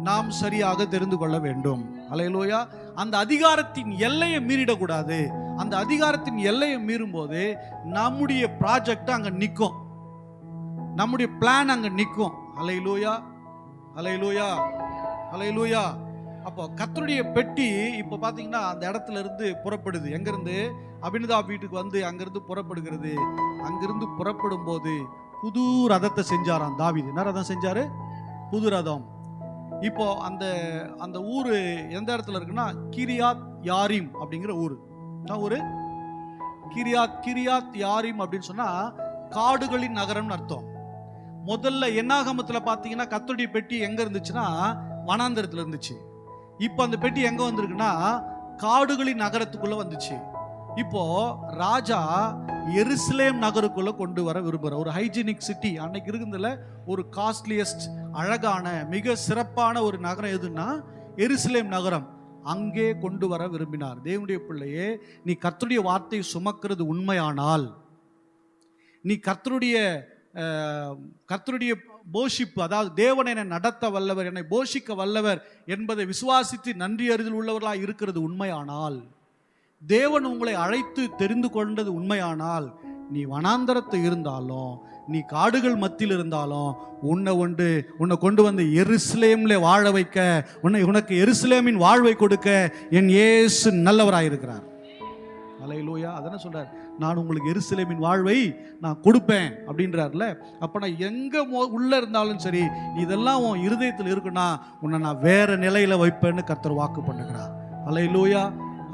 நாம் சரியாக தெரிந்து கொள்ள வேண்டும். அல்லேலூயா. அந்த அதிகாரத்தின் எல்லையை மீறிடக்கூடாது. அந்த அதிகாரத்தின் எல்லையை மீறும் போது நம்முடைய ப்ராஜெக்ட் அங்க நிற்கும், நம்முடைய பிளான் அங்க நிற்கும். அல்லேலூயா, அல்லேலூயா, அல்லேலூயா. அப்போ கர்த்தருடைய பெட்டி இப்போ பாத்தீங்கன்னா அந்த இடத்துல இருந்து புறப்படுது. எங்கிருந்து? அபினதா வீட்டுக்கு அங்கிருந்து புறப்படுகிறது. அங்கிருந்து புறப்படும் போது புது ரதத்தை செஞ்சாராம் தாவீது. என்ன ரதம் செஞ்சாரு? புது ரதம். இப்போ அந்த ஊரு எந்த இடத்துல இருக்குன்னா, கிரியாத் யாரீம் அப்படிங்கிற ஊரு. என்ன ஊரு? கிரியாத் யாரீம் அப்படின்னு சொன்னா காடுகளின் நகரம்னு அர்த்தம். முதல்ல என்னாகமத்துல பாத்தீங்கன்னா கர்த்தருடைய பெட்டி எங்க இருந்துச்சுன்னா வனாந்தரத்துல இருந்துச்சு. இப்ப அந்த பெட்டி எங்க வந்திருக்குன்னா காடுகளின் நகரத்துக்குள்ள வந்துச்சு. இப்போ ராஜா எருசலேம் நகருக்குள்ள கொண்டு வர விரும்புற ஒரு ஹைஜீனிக் சிட்டி அன்னைக்கு இருக்குதுல, ஒரு காஸ்ட்லியஸ்ட் அழகான மிக சிறப்பான ஒரு நகரம் எதுன்னா எருசலேம் நகரம். அங்கே கொண்டு வர விரும்பினார். தேவனுடைய பிள்ளையே, நீ கர்த்தருடைய வார்த்தை சுமக்கிறது உண்மையானால், நீ கர்த்தருடைய போஷிப்பு, அதாவது தேவன் என்னை நடத்த வல்லவர், என்னை போஷிக்க வல்லவர் என்பதை விசுவாசித்து நன்றி அறிதல் உள்ளவர்களாக இருக்கிறது உண்மையானால், தேவன் உங்களை அழைத்து தெரிந்து கொண்டது உண்மையானால், நீ வனாந்தரத்தை இருந்தாலும் நீ காடுகள் மத்தியில் இருந்தாலும் உன்னை கொண்டு வந்து எருசலேமில் வாழ வைக்க, உனக்கு எருசலேமின் வாழ்வை கொடுக்க என் இயேசு நல்லவராயிருக்கிறார். அல்லேலூயா. அதான சொல்றார், நான் உங்களுக்கு எருசலேமின் வாழ்வை நான் கொடுப்பேன் அப்படின்றார்ல. அப்ப நான் எங்க உள்ள இருந்தாலும் சரி, இதெல்லாம் உன் இருதயத்தில் இருக்குன்னா உன்னை நான் வேற நிலையில வைப்பேன்னு கர்த்தர் வாக்கு பண்ணுகிறார். அல்லேலூயா,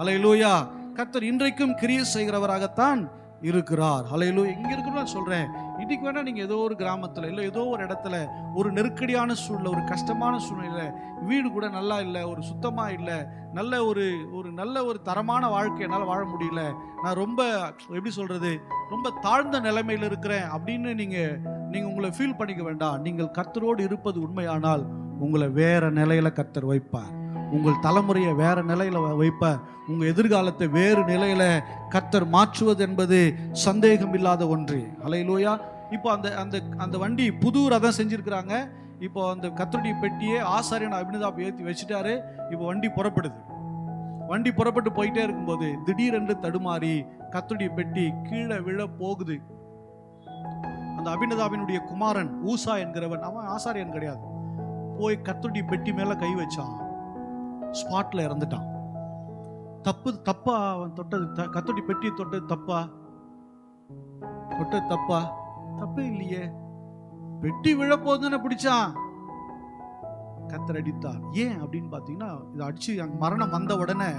அல்லேலூயா. கர்த்தர் இன்றைக்கும் கிரியை செய்கிறவராகத்தான் இருக்கிறார். அல்லேலூயா. இங்க இருக்கிறோம் சொல்றேன். இன்னைக்கு வேணா நீங்க ஏதோ ஒரு கிராமத்துல இல்ல ஏதோ ஒரு இடத்துல ஒரு நெருக்கடியான சூழ்நிலை, ஒரு கஷ்டமான சூழ்நிலை, வீடு கூட நல்லா இல்லை, ஒரு சுத்தமா இல்லை, நல்ல ஒரு தரமான வாழ்க்கை என்னால் வாழ முடியல, நான் ரொம்ப எப்படி சொல்றது, ரொம்ப தாழ்ந்த நிலைமையில் இருக்கிறேன் அப்படின்னு நீங்க உங்களை ஃபீல் பண்ணிக்க வேண்டாம். நீங்கள் கர்த்தரோடு இருப்பது உண்மையானால் உங்களை வேற நிலையில கர்த்தர் வைப்பார். உங்கள் தலைமுறையை வேற நிலையில வைப்பார். உங்க எதிர்காலத்தை வேறு நிலையில கர்த்தர் மாற்றுவது என்பது சந்தேகம் இல்லாத ஒன்று. அல்லேலூயா. இப்போ அந்த வண்டி புது ரதம் செஞ்சிருக்கிறாங்க. இப்போ அந்த கர்த்தருடைய பெட்டியை ஆசாரியன் அபினதாப் ஏற்றி வச்சுட்டாரு. இப்போ வண்டி புறப்படுது. வண்டி புறப்பட்டு போயிட்டே இருக்கும்போது திடீரென்று தடுமாறி கர்த்தருடைய பெட்டி கீழே விழ போகுது. அந்த அபினதாபினுடைய குமாரன் ஊசா என்கிறவன், அவன் ஆசாரியன் கிடையாது, போய் கர்த்தருடைய பெட்டி மேல கை வச்சான். ஸ்பாட்ல இறந்துட்டான். தப்பா அவன் தொட்டது, கர்த்தருடைய பெட்டியை தொட்டது தப்பா? தப்பே இல்லையே. பெட்டி விழ போதுன்னு பிடிச்சான், கர்த்தர் அடித்தார். ஏன் அப்படின்னு பாத்தீங்கன்னா, இதை அடிச்சு மரணம் வந்த உடனே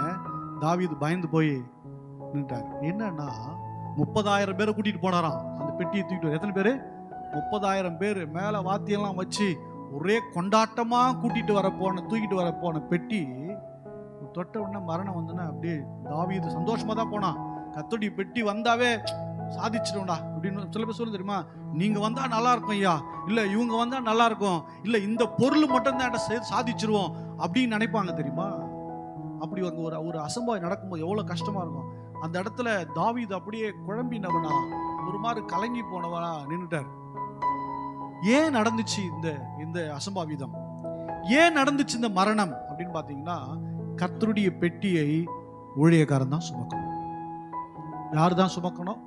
தாவீது பயந்து போய் நின்றார். என்னன்னா 30,000 பேரை கூட்டிட்டு போனாராம் அந்த பெட்டியை தூக்கிட்டு. எத்தனை பேரு? 30,000 பேர். மேல வாத்தியெல்லாம் வச்சு ஒரே கொண்டாட்டமா தூக்கிட்டு வர போன பெட்டி தொட்ட உடனே மரணம் வந்தோன்னா அப்படியே தாவீது சந்தோஷமா தான் போனான். கர்த்தருடைய பெட்டி வந்தாவே சாதிச்சிடும்டா அப்படின்னு சில பேர் சொல்லு தெரியுமா, நீங்க வந்தா நல்லா இருக்கும் ஐயா, இல்ல இவங்க வந்தா நல்லா இருக்கும், இல்ல இந்த பொருள் மட்டும் தான் சாதிச்சிருவோம் அப்படின்னு நினைப்பாங்க தெரியுமா. அப்படி ஒரு அசம்பாவிதம் நடக்கும்போது எவ்வளவு கஷ்டமா இருக்கும். அந்த இடத்துல தாவீது அப்படியே குழம்பினவனா, ஒரு மாதிரி கலங்கி போனவனா நின்றுட்டார். ஏன் நடந்துச்சு இந்த அசம்பாவிதம்? ஏன் நடந்துச்சு இந்த மரணம் அப்படின்னு பாத்தீங்கன்னா, கர்த்தருடைய பெட்டியை ஊழியக்காரன் தான் சுமக்கணும். யார் தான் சுமக்கணும்?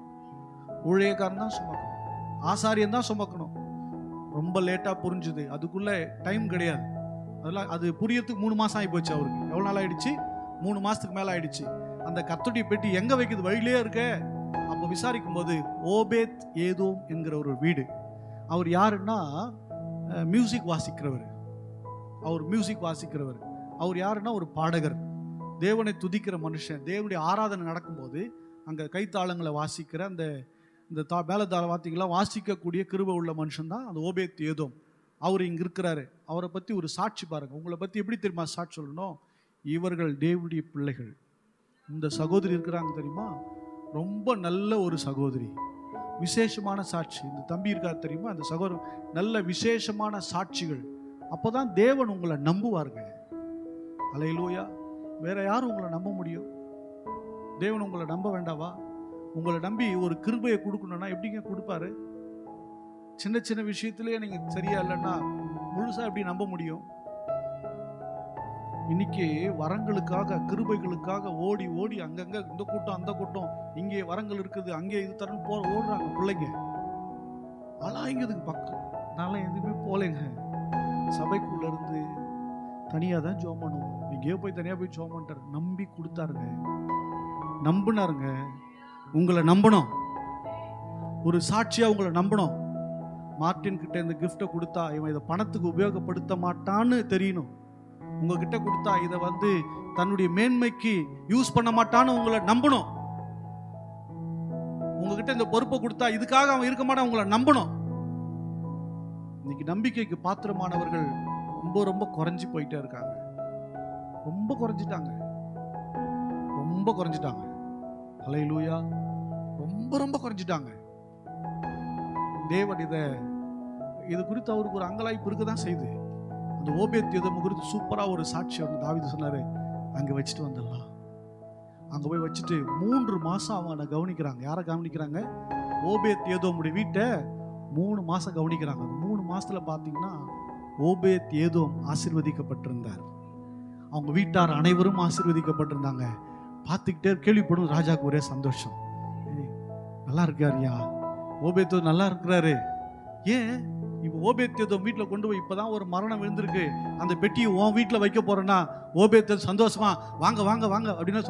ஊழியக்காரன் தான் சுமக்கணும், ஆசாரியன் தான் சுமக்கணும். ரொம்ப லேட்டா புரிஞ்சுது, அதுக்குள்ள டைம் கிடையாது. அதெல்லாம் அது புரியறதுக்கு 3 மாசம் ஆகி போச்சு. அவருக்கு எவ்வளவு நாள் ஆயிடுச்சு? 3 மாசத்துக்கு மேல ஆயிடுச்சு. அந்த கர்த்தருடைய பெட்டி எங்க வைக்குது? வழியிலே இருக்க. அப்ப விசாரிக்கும் போது ஓபேத் ஏதோம் என்கிற ஒரு வீடு. அவர் யாருன்னா மியூசிக் வாசிக்கிறவர். அவர் யாருன்னா ஒரு பாடகர், தேவனை துதிக்கிற மனுஷன். தேவனுடைய ஆராதனை நடக்கும்போது அங்கே கைத்தாளங்களை வாசிக்கிற அந்த மேலதாள வாத்தியங்களாம் வாசிக்கக்கூடிய கிருபை உள்ள மனுஷன் தான் அந்த ஓபேத் ஏதோம். அவர் இங்கே இருக்கிறாரு. அவரை பற்றி ஒரு சாட்சி பாருங்க. உங்களை பற்றி எப்படி தெரியுமா சாட்சி சொல்லணும்? இவர்கள் தேவனுடைய பிள்ளைகள். இந்த சகோதரி இருக்கிறாங்க தெரியுமா, ரொம்ப நல்ல ஒரு சகோதரி, விசேஷமான சாட்சி. இந்த தம்பி இருக்காரு தெரியுமா, அந்த சகோதரர் நல்ல விசேஷமான சாட்சிகள். அப்போதான் தேவன் உங்களை நம்புவாருங்க. அல்லேலூயா. வேற யாரும் உங்களை நம்ப முடியும்? தேவன் உங்களை நம்ப வேண்டாவா? உங்களை நம்பி ஒரு கிருபையை கொடுக்கணும்னா எப்படிங்க கொடுப்பாரு? சின்ன சின்ன விஷயத்திலேயே நீங்க சரியா இல்லைன்னா முழுசா எப்படி நம்ப முடியும்? இன்னைக்கு வரங்களுக்காக, கிருபைகளுக்காக ஓடி ஓடி அங்கங்க இந்த கூட்டம் அந்த கூட்டம், இங்கே வரங்கள் இருக்குது, அங்கே இது தரணும் ஓடுறாங்க பிள்ளைங்க. அலாய்ங்கிறதுக்கு பக்கம். நான் எதுவுமே போலேங்க. சபைக்குள்ள இருந்து தனியா தான் ஜோம் பண்ணுவோம். எங்கேயோ போய் தனியா போய் ஜோம் பண்ணிட்டாரு. நம்பி கொடுத்தாருங்க, நம்பினாருங்க. உங்களை நம்பணும், ஒரு சாட்சியா உங்களை நம்பணும். மார்ட்டின் கிட்ட இந்த கிஃப்டை கொடுத்தா இவன் இதை பணத்துக்கு உபயோகப்படுத்த மாட்டான்னு தெரியணும். உங்ககிட்ட கொடுத்தா இதை தன்னுடைய மேன்மைக்கு யூஸ் பண்ண மாட்டான்னு உங்களை நம்பணும். உங்ககிட்ட இந்த பொறுப்பை கொடுத்தா இதுக்காக அவன் இருக்க மாட்டான் உங்களை நம்பணும். இன்னைக்கு நம்பிக்கைக்கு பாத்திரமானவர்கள் ரொம்ப ரொம்ப குறைஞ்சி போயிட்டே இருக்காங்க. ரொம்ப குறைஞ்சிட்டாங்க. ரொம்ப குறைஞ்சிட்டாங்க. ஹல்லேலூயா. ரொம்ப ரொம்ப குறைஞ்சிட்டாங்க. தேவன் இது குறித்து அவருக்கு ஒரு அங்கலாய்ப்பு இருக்க தான் செய்யுது. அந்த ஓபேத் எதோம் குறித்து சூப்பரா ஒரு சாட்சி ஒன்று தாவீது சொன்னாரு, அங்க வச்சுட்டு வந்துடலாம். அங்க போய் வச்சுட்டு 3 மாசம் அவங்க கவனிக்கிறாங்க. யாரை கவனிக்கிறாங்க? ஓபேத் ஏதோமுடைய வீட்டை 3 மாசம் கவனிக்கிறாங்க. அந்த 3 மாசத்துல பாத்தீங்கன்னா ஓபேத் ஏதோம் ஆசீர்வதிக்கப்பட்டிருந்தார். அவங்க வீட்டார் அனைவரும் ஆசீர்வதிக்கப்பட்டிருந்தாங்க. பார்த்துக்கிட்டே கேள்விப்படும் ராஜாவுக்கு ஒரே சந்தோஷம். நல்லா இருக்காருயா, ஓபேத் நல்லா இருக்கிறாரு. ஏன் இப்போ ஓபேத் ஏதோம் வீட்டில் கொண்டு போய் இப்பதான் ஒரு மரணம் விழுந்திருக்கு, அந்த பெட்டியை உன் வீட்டில் வைக்க போறேன்னா ஓபேத் சந்தோஷமா வாங்க வாங்க வாங்க அப்படின்னு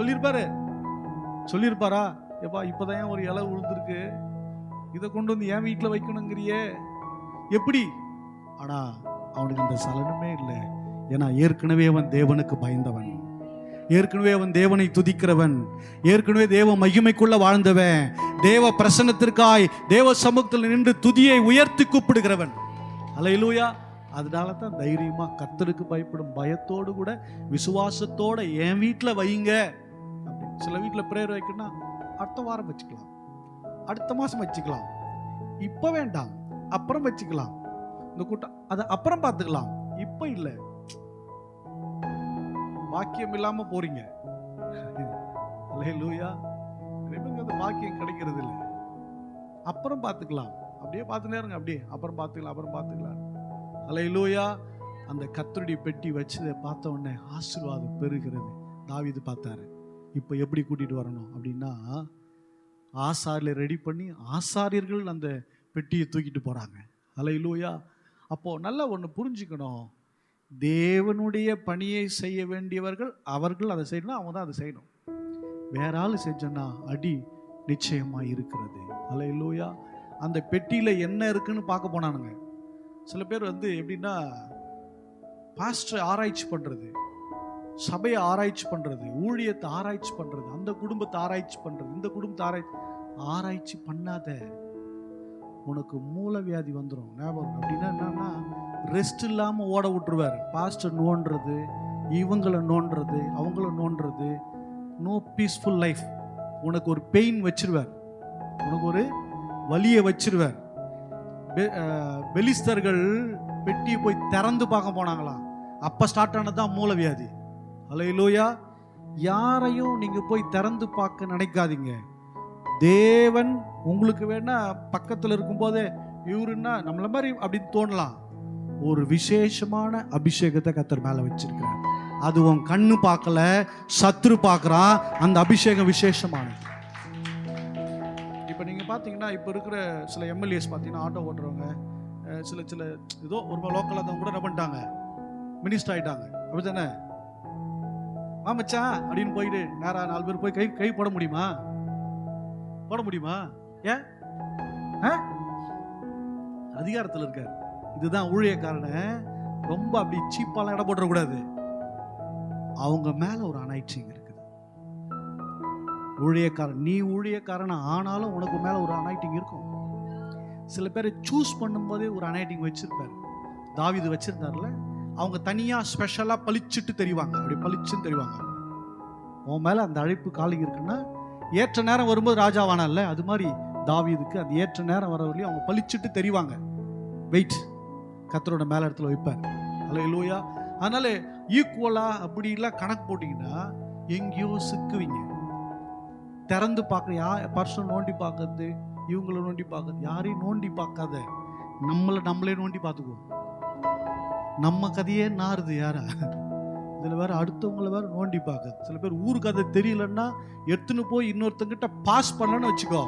சொல்லியிருப்பாரா? எப்பா இப்பதான் ஒரு இலை விழுந்திருக்கு, இதை கொண்டு வந்து என் வீட்டில் வைக்கணுங்கிறியே எப்படி? ஆனா அவனுக்கு அந்த சலனமே இல்லை. ஏன்னா ஏற்கனவே அவன் தேவனுக்கு பயந்தவன், ஏற்கனவே அவன் தேவனை துதிக்கிறவன், ஏற்கனவே தேவ மகிமைக்குள்ள வாழ்ந்தவன், தேவ பிரசன்னத்திற்காய் தேவ சமூகத்தில் நின்று துதியை உயர்த்தி கூப்பிடுகிறவன். அல்லேலூயா. அதனால தான் தைரியமா கர்த்தருக்கு பயப்படும் பயத்தோடு கூட விசுவாசத்தோட என் வீட்டில் வைங்க. சில வீட்டில் பிரேயர் வைக்கணும்னா அடுத்த வாரம் வச்சுக்கலாம், அடுத்த மாசம் வச்சுக்கலாம், இப்ப வேண்டாம் அப்புறம் வச்சுக்கலாம், இந்த கூட்டம் அதை அப்புறம் பார்த்துக்கலாம், இப்ப இல்லை. வாக்கியம் இல்லாம போறீங்க. அல்லேலூயா. அந்த வாக்கியம் கிடைக்கிறது இல்லை. அப்புறம் பார்த்துக்கலாம், அப்படியே பார்த்துனே இருங்க, அப்படியே அப்புறம் பார்த்துக்கலாம். அல்லேலூயா. அந்த கர்த்தருடைய பெட்டி வச்சு பார்த்த உடனே ஆசீர்வாதம் பெறுகிறது. தாவீது பார்த்தாரு, இப்போ எப்படி கூட்டிட்டு வரணும் அப்படின்னா ஆசாரில ரெடி பண்ணி ஆசாரியர்கள் அந்த பெட்டியை தூக்கிட்டு போறாங்க. அல்லேலூயா. அப்போ நல்லா ஒன்று புரிஞ்சுக்கணும், தேவனுடைய பணியை செய்ய வேண்டியவர்கள் அவர்கள் அதை செய்யணும், அவங்க தான் அதை செய்யணும். வேற ஆள் செஞ்சோன்னா அடி நிச்சயமா இருக்கிறது. அல்லேலூயா. அந்த பெட்டியில என்ன இருக்குன்னு பார்க்க போனானுங்க. சில பேர் எப்படின்னா பாஸ்டர் ஆராய்ச்சி பண்றது, சபையை ஆராய்ச்சி பண்றது, ஊழியத்தை ஆராய்ச்சி பண்றது, அந்த குடும்பத்தை ஆராய்ச்சி பண்றது, இந்த குடும்பத்தை ஆராய்ச்சி பண்ணாத, உனக்கு மூலவியாதி வந்துடும். ஞாபகம். அப்படின்னா என்னன்னா ரெஸ்ட் இல்லாம ஓட விட்டுருவார். பாஸ்டர் நோன்றது, இவங்களை நோன்றது, அவங்கள நோன்றது, நோ பீஸ்ஃபுல் லைஃப். உனக்கு ஒரு பெயின் வச்சிருவார், உனக்கு ஒரு வலியை வச்சிருவார். பெலிஸ்தர்கள் பெட்டியை போய் திறந்து பார்க்க போனாங்களாம், அப்ப ஸ்டார்ட் ஆனதுதான் மூலவியாதி. அல்லேலூயா. யாரையும் நீங்க போய் திறந்து பார்க்க நினைக்காதீங்க. தேவன் உங்களுக்கு வேணா பக்கத்துல இருக்கும் போதே இவருன்னா நம்மள மாதிரி அப்படின்னு தோணலாம். ஒரு விசேஷமான அபிஷேகத்தை கர்த்தர் மேல வச்சிருக்கிறார். அது உன் கண்ணு பார்க்கல, சத்துரு பார்க்கறான். அந்த அபிஷேகம் விசேஷமானது. இப்போ நீங்க பாத்தீங்கன்னா இப்போ இருக்கிற சில எம்எல்ஏஸ் பாத்தீங்கன்னா ஆட்டோ ஓட்டுறவங்க, சில ஏதோ ஒரு லோக்கல் அதை கூட என்ன பண்ணிட்டாங்க, மினிஸ்டர் ஆயிட்டாங்க. அப்படித்தானே? மச்சான் அப்படின்னு போயிட்டு நேரா 4 பேர் போய் கை போட முடியுமா? ஏன்? அதிகாரத்தில் இருக்காரு. இதுதான் ஊழியக்காரன ரொம்ப அப்படி சீப்பாலாம் இடம் போடக்கூடாது. அவங்க மேல ஒரு அனாயிட்டிங் இருக்குது. ஊழியக்காரன், நீ ஊழியக்காரன் ஆனாலும் உனக்கு மேல ஒரு அனாயிட்டிங் இருக்கும். சில பேரை சூஸ் பண்ணும்போதே ஒரு அனாயிட்டிங் வச்சிருப்பாரு. தாவீது வச்சிருந்தாருல, அவங்க தனியா ஸ்பெஷலா பளிச்சுட்டு தெரிவாங்க, அப்படி பளிச்சுன்னு தெரிவாங்க. உன் மேல அந்த அழைப்பு காலிங் இருக்குன்னா ஏற்ற நேரம் வரும்போது ராஜாவானல்ல, அது மாதிரி தாவீதுக்கு அந்த ஏற்ற நேரம் வர வரையும் அவங்க பளிச்சுட்டு தெரிவாங்க. வெயிட், கர்த்தரோட மேல இடத்துல வைப்பார். அல்லேலூயா. அதனால ஈக்குவலா அப்படி எல்லாம் கணக்கு போட்டீங்கன்னா எங்கேயோ சிக்குவீங்க. திறந்து பார்க்க பர்சன் நோண்டி பார்க்கறது, இவங்களை நோண்டி பார்க்கறது, யாரையும் நோண்டி பார்க்காத, நம்மளே நோண்டி பார்த்துக்குவோம். நம்ம கதையே நாருது யாரா? இதுல வேற அடுத்தவங்களை வேற நோண்டி பார்க்கறது. சில பேர் ஊரு கதை தெரியலன்னா எடுத்துன்னு போய் இன்னொருத்தங்கிட்ட பாஸ் பண்ணணும்னு வச்சுக்கோ,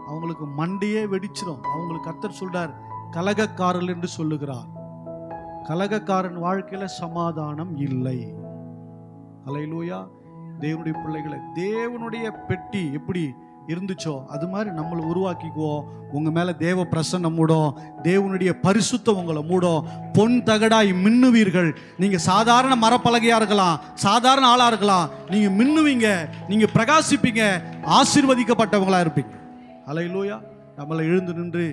அவங்களுக்கு மண்டையே வெடிச்சிடும். அவங்களுக்கு கர்த்தர் சொல்றார், கலகக்காரல் என்று சொல்லுகிறார். கலகக்காரன் வாழ்க்கையில சமாதானம் இல்லை. அல்லேலூயா. தேவனுடைய பிள்ளைகளை, தேவனுடைய பெட்டி எப்படி இருந்துச்சோ அது மாதிரி நம்மளை உருவாக்கிக்குவோம். உங்க மேல தேவ பிரசன்னம் மூடும், தேவனுடைய பரிசுத்தம் உங்களை மூடும். பொன் தகடாய் மின்னுவீர்கள். நீங்க சாதாரண மரப்பலகையா இருக்கலாம், சாதாரண ஆளா இருக்கலாம், நீங்க மின்னுவீங்க, நீங்க பிரகாசிப்பீங்க, ஆசீர்வதிக்கப்பட்டவங்களா இருப்பீங்க. அல்லேலூயா. நம்மளை எழுந்து நின்று